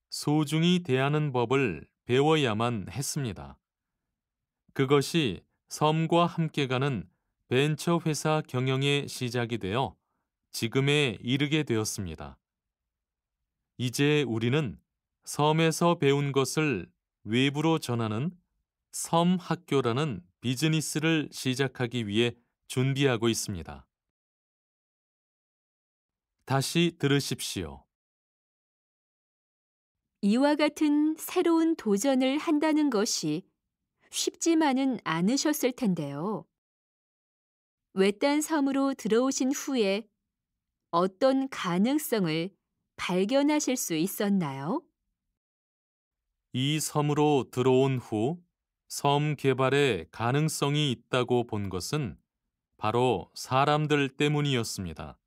소중히 대하는 법을 배워야만 했습니다. 그것이 섬과 함께 가는 벤처 회사 경영의 시작이 되어 지금에 이르게 되었습니다. 이제 우리는 섬에서 배운 것을 외부로 전하는 섬 학교라는 비즈니스를 시작하기 위해 준비하고 있습니다. 다시 들으십시오. 이와 같은 새로운 도전을 한다는 것이 쉽지만은 않으셨을 텐데요. 외딴 섬으로 들어오신 후에 어떤 가능성을 발견하실 수 있었나요? 이 섬으로 들어온 후 섬 개발에 가능성이 있다고 본 것은 바로 사람들 때문이었습니다.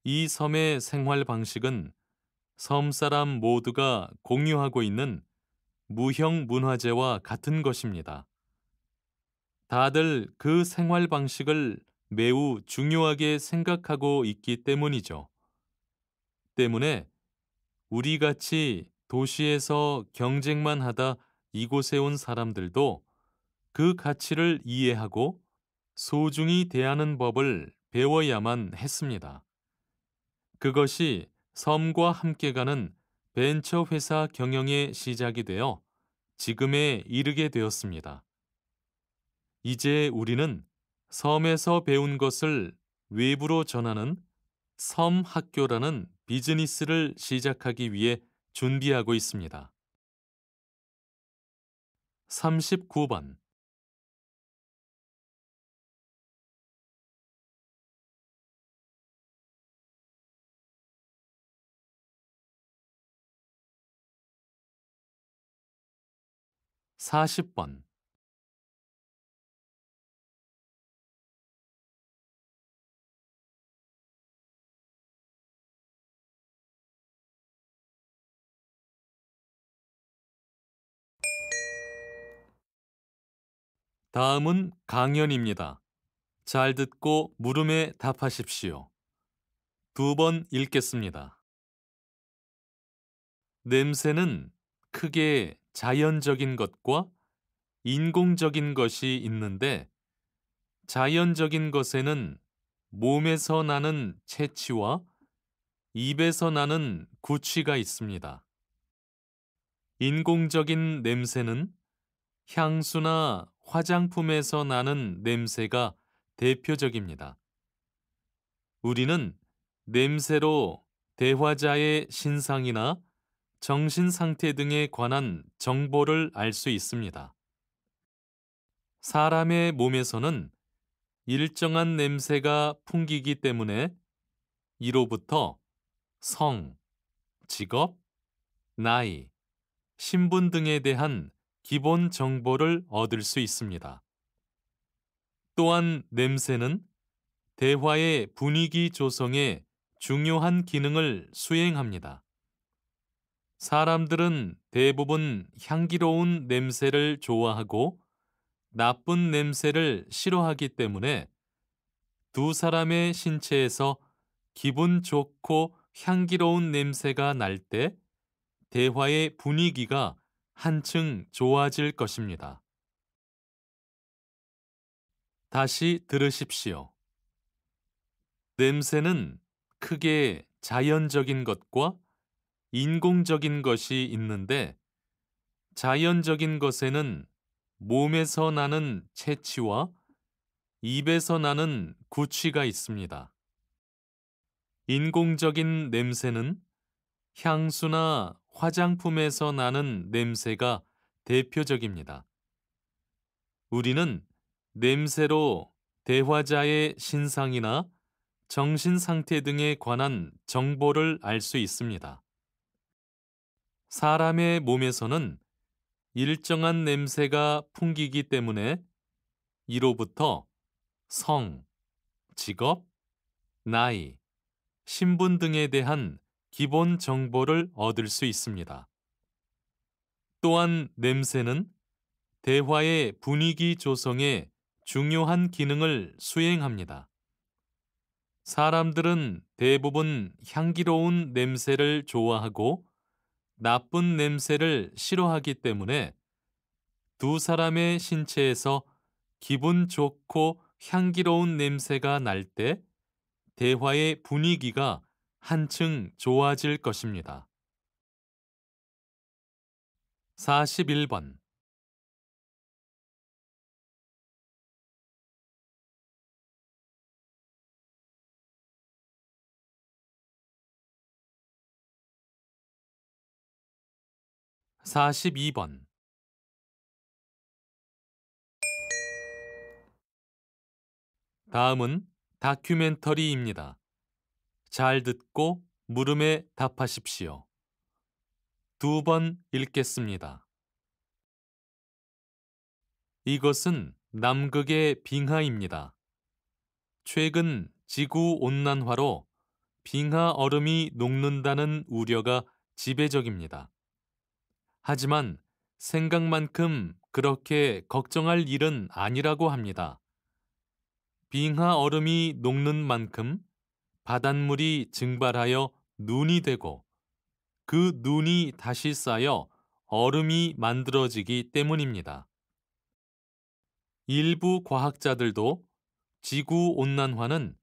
이 섬의 생활 방식은 섬 사람 모두가 공유하고 있는 무형 문화재와 같은 것입니다. 다들 그 생활 방식을 매우 중요하게 생각하고 있기 때문이죠. 때문에 우리 같이 도시에서 경쟁만 하다 이곳에 온 사람들도 그 가치를 이해하고 소중히 대하는 법을 배워야만 했습니다. 그것이 섬과 함께 가는 벤처 회사 경영의 시작이 되어 지금에 이르게 되었습니다. 이제 우리는 섬에서 배운 것을 외부로 전하는 섬 학교라는 비즈니스를 시작하기 위해 준비하고 있습니다. 39번. 40번. 다음은 강연입니다. 잘 듣고 물음에 답하십시오. 두 번 읽겠습니다. 냄새는 크게 자연적인 것과 인공적인 것이 있는데, 자연적인 것에는 몸에서 나는 채취와 입에서 나는 구취가 있습니다. 인공적인 냄새는 향수나 화장품에서 나는 냄새가 대표적입니다. 우리는 냄새로 대화자의 신상이나 정신 상태 등에 관한 정보를 알 수 있습니다. 사람의 몸에서는 일정한 냄새가 풍기기 때문에 이로부터 성, 직업, 나이, 신분 등에 대한 기본 정보를 얻을 수 있습니다. 또한 냄새는 대화의 분위기 조성에 중요한 기능을 수행합니다. 사람들은 대부분 향기로운 냄새를 좋아하고 나쁜 냄새를 싫어하기 때문에 두 사람의 신체에서 기분 좋고 향기로운 냄새가 날 때 대화의 분위기가 한층 좋아질 것입니다. 다시 들으십시오. 냄새는 크게 자연적인 것과 인공적인 것이 있는데, 자연적인 것에는 몸에서 나는 채취와 입에서 나는 구취가 있습니다. 인공적인 냄새는 향수나 화장품에서 나는 냄새가 대표적입니다. 우리는 냄새로 대화자의 신상이나 정신 상태 등에 관한 정보를 알 수 있습니다. 사람의 몸에서는 일정한 냄새가 풍기기 때문에 이로부터 성, 직업, 나이, 신분 등에 대한 기본 정보를 얻을 수 있습니다. 또한 냄새는 대화의 분위기 조성에 중요한 기능을 수행합니다. 사람들은 대부분 향기로운 냄새를 좋아하고 나쁜 냄새를 싫어하기 때문에 두 사람의 신체에서 기분 좋고 향기로운 냄새가 날 때 대화의 분위기가 한층 좋아질 것입니다. 41번. 42번. 다음은 다큐멘터리입니다. 잘 듣고 물음에 답하십시오. 두 번 읽겠습니다. 이것은 남극의 빙하입니다. 최근 지구 온난화로 빙하 얼음이 녹는다는 우려가 지배적입니다. 하지만 생각만큼 그렇게 걱정할 일은 아니라고 합니다. 빙하 얼음이 녹는 만큼 바닷물이 증발하여 눈이 되고 그 눈이 다시 쌓여 얼음이 만들어지기 때문입니다. 일부 과학자들도 지구 온난화는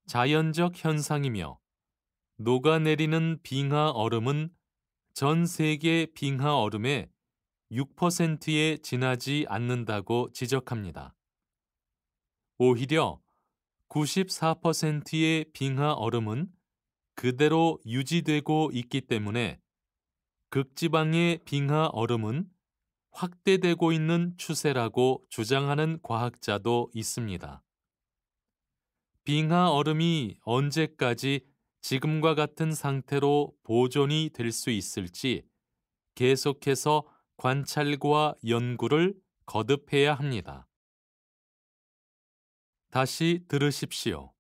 자연적 현상이며 녹아내리는 빙하 얼음은 전 세계 빙하 얼음의 6%에 지나지 않는다고 지적합니다. 오히려 94%의 빙하 얼음은 그대로 유지되고 있기 때문에 극지방의 빙하 얼음은 확대되고 있는 추세라고 주장하는 과학자도 있습니다. 빙하 얼음이 언제까지 지금과 같은 상태로 보존이 될 수 있을지 계속해서 관찰과 연구를 거듭해야 합니다. 다시 들으십시오.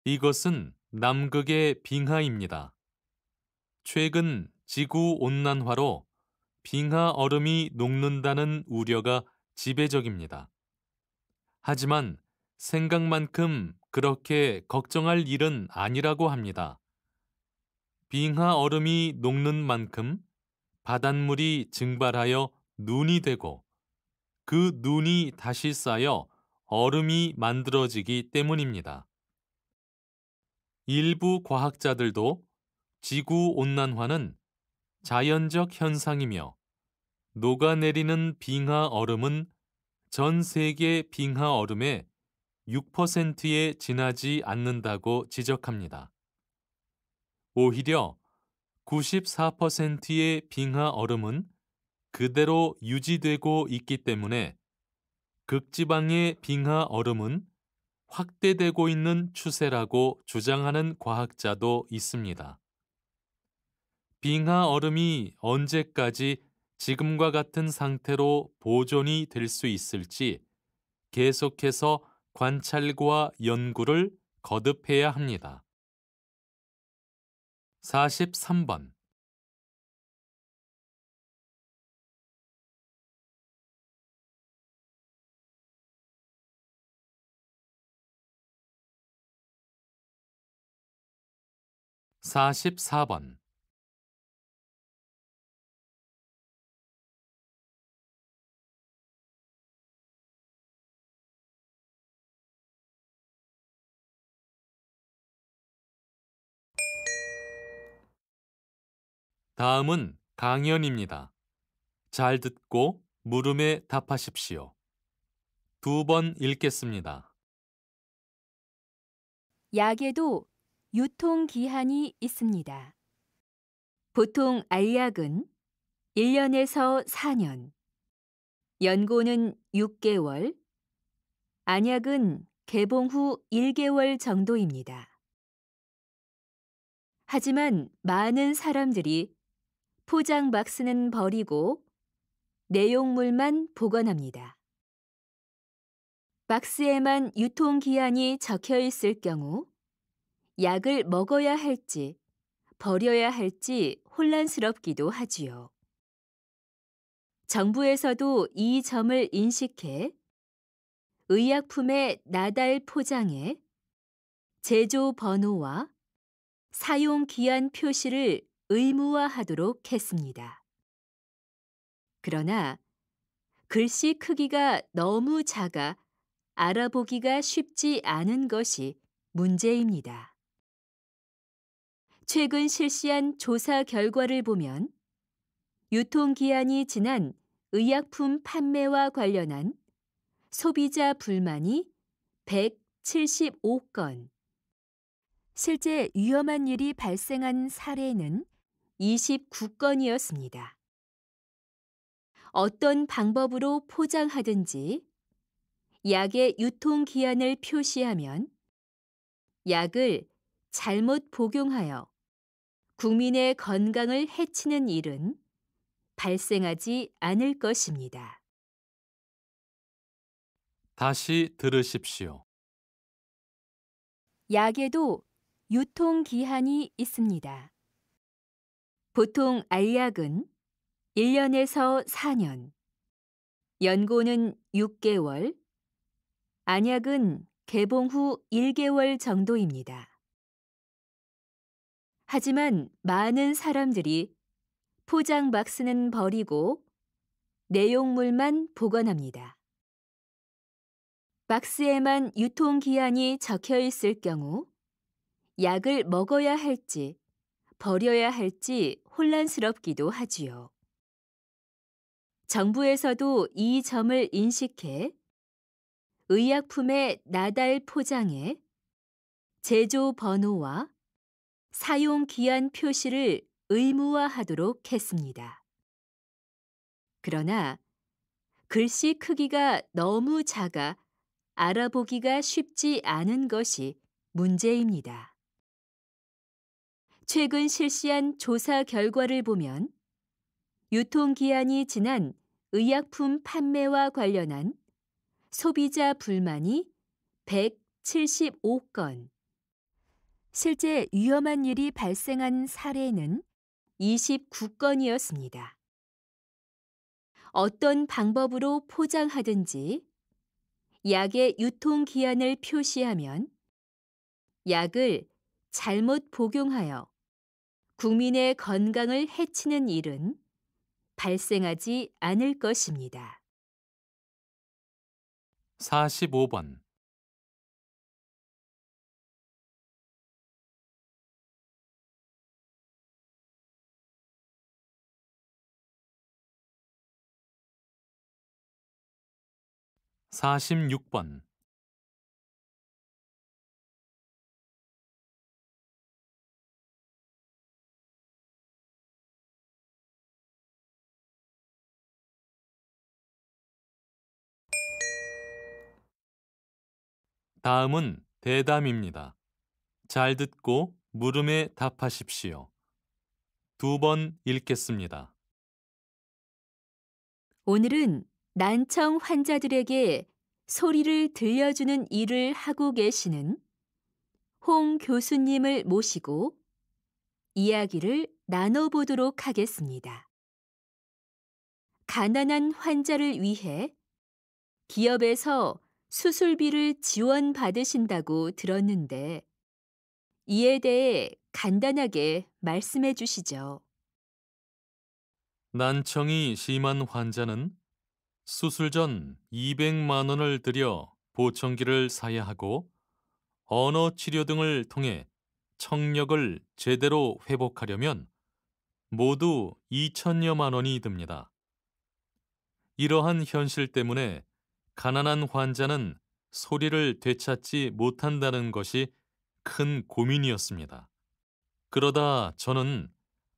이것은 남극의 빙하입니다. 최근 지구 온난화로 빙하 얼음이 녹는다는 우려가 지배적입니다. 하지만 생각만큼 그렇게 걱정할 일은 아니라고 합니다. 빙하 얼음이 녹는 만큼 바닷물이 증발하여 눈이 되고 그 눈이 다시 쌓여 얼음이 만들어지기 때문입니다. 일부 과학자들도 지구 온난화는 자연적 현상이며 녹아내리는 빙하 얼음은 전 세계 빙하 얼음의 6%에 지나지 않는다고 지적합니다. 오히려 94%의 빙하 얼음은 그대로 유지되고 있기 때문에 극지방의 빙하 얼음은 확대되고 있는 추세라고 주장하는 과학자도 있습니다. 빙하 얼음이 언제까지 지금과 같은 상태로 보존이 될 수 있을지 계속해서 관찰과 연구를 거듭해야 합니다. 43번. 44번. 다음은 강연입니다. 잘 듣고 물음에 답하십시오. 2번 읽겠습니다. 약에도 유통기한이 있습니다. 보통 알약은 1년에서 4년, 연고는 6개월, 안약은 개봉 후 1개월 정도입니다. 하지만 많은 사람들이 포장 박스는 버리고 내용물만 보관합니다. 박스에만 유통기한이 적혀 있을 경우 약을 먹어야 할지 버려야 할지 혼란스럽기도 하지요. 정부에서도 이 점을 인식해 의약품의 나달 포장에 제조 번호와 사용 기한 표시를 의무화하도록 했습니다. 그러나 글씨 크기가 너무 작아 알아보기가 쉽지 않은 것이 문제입니다. 최근 실시한 조사 결과를 보면 유통기한이 지난 의약품 판매와 관련한 소비자 불만이 175건, 실제 위험한 일이 발생한 사례는 29건이었습니다. 어떤 방법으로 포장하든지 약의 유통기한을 표시하면 약을 잘못 복용하여 국민의 건강을 해치는 일은 발생하지 않을 것입니다. 다시 들으십시오. 약에도 유통기한이 있습니다. 보통 알약은 1년에서 4년, 연고는 6개월, 안약은 개봉 후 1개월 정도입니다. 하지만 많은 사람들이 포장 박스는 버리고 내용물만 보관합니다. 박스에만 유통기한이 적혀 있을 경우 약을 먹어야 할지 버려야 할지 혼란스럽기도 하지요. 정부에서도 이 점을 인식해 의약품의 나달 포장에 제조 번호와 사용 기한 표시를 의무화하도록 했습니다. 그러나 글씨 크기가 너무 작아 알아보기가 쉽지 않은 것이 문제입니다. 최근 실시한 조사 결과를 보면 유통기한이 지난 의약품 판매와 관련한 소비자 불만이 175건, 실제 위험한 일이 발생한 사례는 29건이었습니다. 어떤 방법으로 포장하든지 약의 유통기한을 표시하면 약을 잘못 복용하여 국민의 건강을 해치는 일은 발생하지 않을 것입니다. 45번. 46번. 다음은 대담입니다. 잘 듣고 물음에 답하십시오. 2번 읽겠습니다. 오늘은 난청 환자들에게 소리를 들려주는 일을 하고 계시는 홍 교수님을 모시고 이야기를 나눠보도록 하겠습니다. 가난한 환자를 위해 기업에서 수술비를 지원받으신다고 들었는데 이에 대해 간단하게 말씀해 주시죠. 난청이 심한 환자는 수술 전 200만 원을 들여 보청기를 사야 하고 언어 치료 등을 통해 청력을 제대로 회복하려면 모두 2천여만 원이 듭니다. 이러한 현실 때문에 가난한 환자는 소리를 되찾지 못한다는 것이 큰 고민이었습니다. 그러다 저는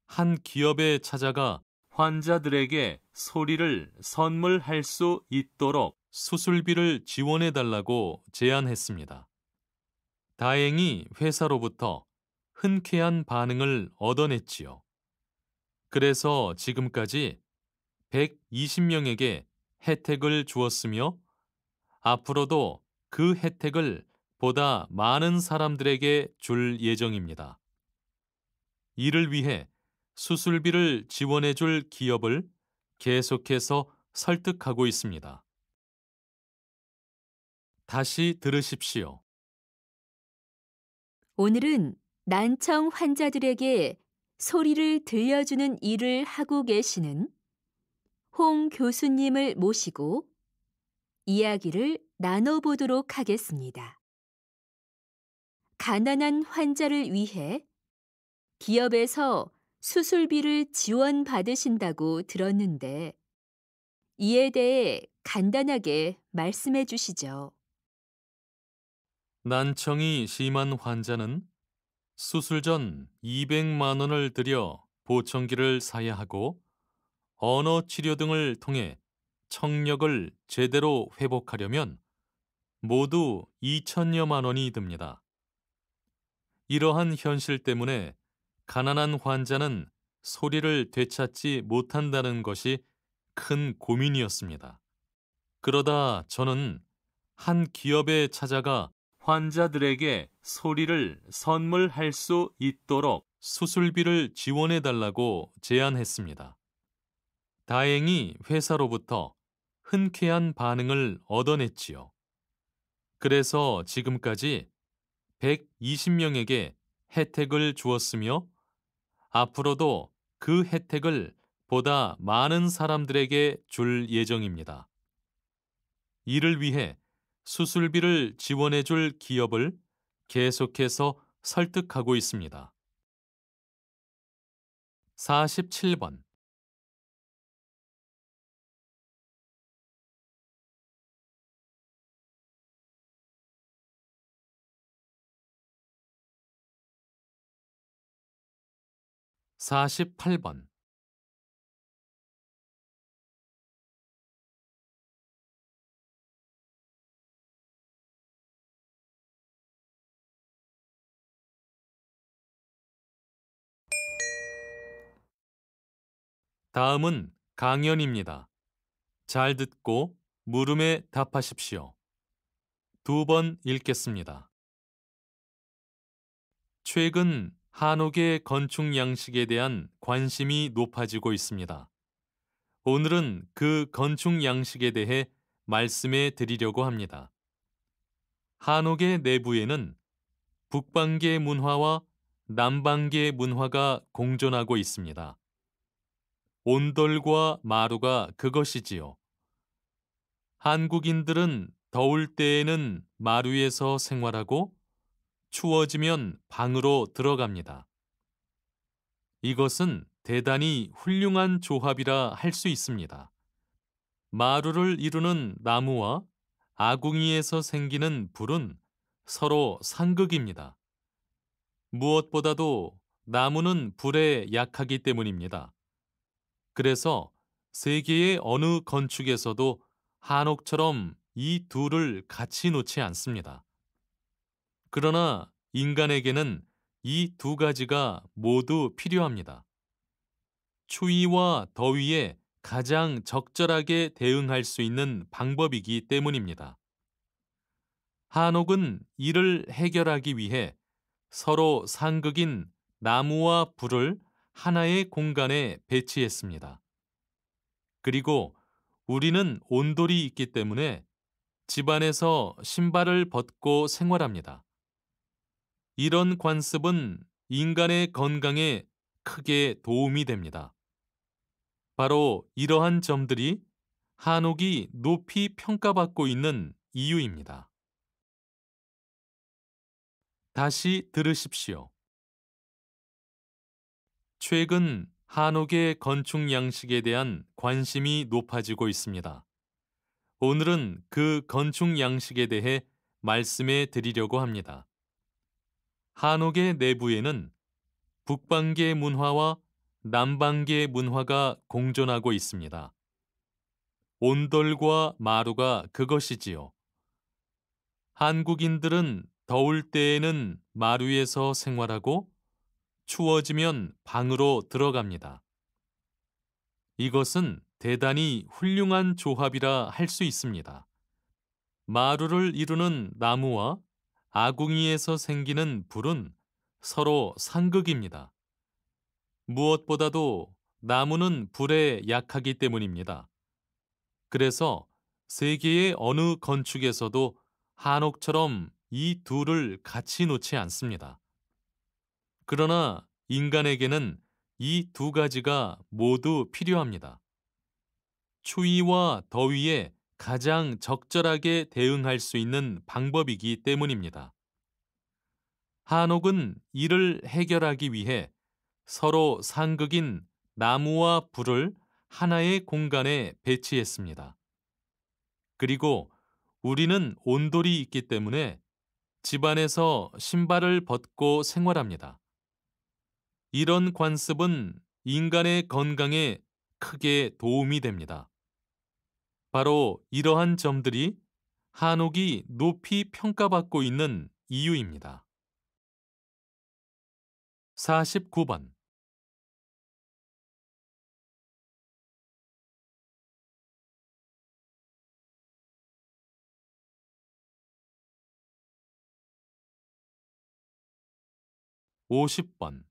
한 기업에 찾아가 환자들에게 소리를 선물할 수 있도록 수술비를 지원해 달라고 제안했습니다. 다행히 회사로부터 흔쾌한 반응을 얻어냈지요. 그래서 지금까지 120명에게 혜택을 주었으며 앞으로도 그 혜택을 보다 많은 사람들에게 줄 예정입니다. 이를 위해 수술비를 지원해 줄 기업을 계속해서 설득하고 있습니다. 다시 들으십시오. 오늘은 난청 환자들에게 소리를 들려주는 일을 하고 계시는 홍 교수님을 모시고 이야기를 나눠보도록 하겠습니다. 가난한 환자를 위해 기업에서 수술비를 지원받으신다고 들었는데 이에 대해 간단하게 말씀해 주시죠. 난청이 심한 환자는 수술 전 200만 원을 들여 보청기를 사야 하고 언어 치료 등을 통해 청력을 제대로 회복하려면 모두 2천여만 원이 듭니다. 이러한 현실 때문에 가난한 환자는 소리를 되찾지 못한다는 것이 큰 고민이었습니다. 그러다 저는 한 기업에 찾아가 환자들에게 소리를 선물할 수 있도록 수술비를 지원해 달라고 제안했습니다. 다행히 회사로부터 흔쾌한 반응을 얻어냈지요. 그래서 지금까지 120명에게 혜택을 주었으며 앞으로도 그 혜택을 보다 많은 사람들에게 줄 예정입니다. 이를 위해 수술비를 지원해 줄 기업을 계속해서 설득하고 있습니다. 47번. 48번. 다음은 강연입니다. 잘 듣고 물음에 답하십시오. 두 번 읽겠습니다. 최근 한옥의 건축 양식에 대한 관심이 높아지고 있습니다. 오늘은 그 건축 양식에 대해 말씀해 드리려고 합니다. 한옥의 내부에는 북방계 문화와 남방계 문화가 공존하고 있습니다. 온돌과 마루가 그것이지요. 한국인들은 더울 때에는 마루에서 생활하고 추워지면 방으로 들어갑니다. 이것은 대단히 훌륭한 조합이라 할 수 있습니다. 마루를 이루는 나무와 아궁이에서 생기는 불은 서로 상극입니다. 무엇보다도 나무는 불에 약하기 때문입니다. 그래서 세계의 어느 건축에서도 한옥처럼 이 둘을 같이 놓지 않습니다. 그러나 인간에게는 이 두 가지가 모두 필요합니다. 추위와 더위에 가장 적절하게 대응할 수 있는 방법이기 때문입니다. 한옥은 이를 해결하기 위해 서로 상극인 나무와 불을 하나의 공간에 배치했습니다. 그리고 우리는 온돌이 있기 때문에 집안에서 신발을 벗고 생활합니다. 이런 관습은 인간의 건강에 크게 도움이 됩니다. 바로 이러한 점들이 한옥이 높이 평가받고 있는 이유입니다. 다시 들으십시오. 최근 한옥의 건축 양식에 대한 관심이 높아지고 있습니다. 오늘은 그 건축 양식에 대해 말씀해 드리려고 합니다. 한옥의 내부에는 북방계 문화와 남방계 문화가 공존하고 있습니다. 온돌과 마루가 그것이지요. 한국인들은 더울 때에는 마루에서 생활하고 추워지면 방으로 들어갑니다. 이것은 대단히 훌륭한 조합이라 할 수 있습니다. 마루를 이루는 나무와 아궁이에서 생기는 불은 서로 상극입니다. 무엇보다도 나무는 불에 약하기 때문입니다. 그래서 세계의 어느 건축에서도 한옥처럼 이 둘을 같이 놓지 않습니다. 그러나 인간에게는 이 두 가지가 모두 필요합니다. 추위와 더위에 가장 적절하게 대응할 수 있는 방법이기 때문입니다. 한옥은 이를 해결하기 위해 서로 상극인 나무와 불을 하나의 공간에 배치했습니다. 그리고 우리는 온돌이 있기 때문에 집안에서 신발을 벗고 생활합니다. 이런 관습은 인간의 건강에 크게 도움이 됩니다. 바로 이러한 점들이 한옥이 높이 평가받고 있는 이유입니다. 49번. 50번.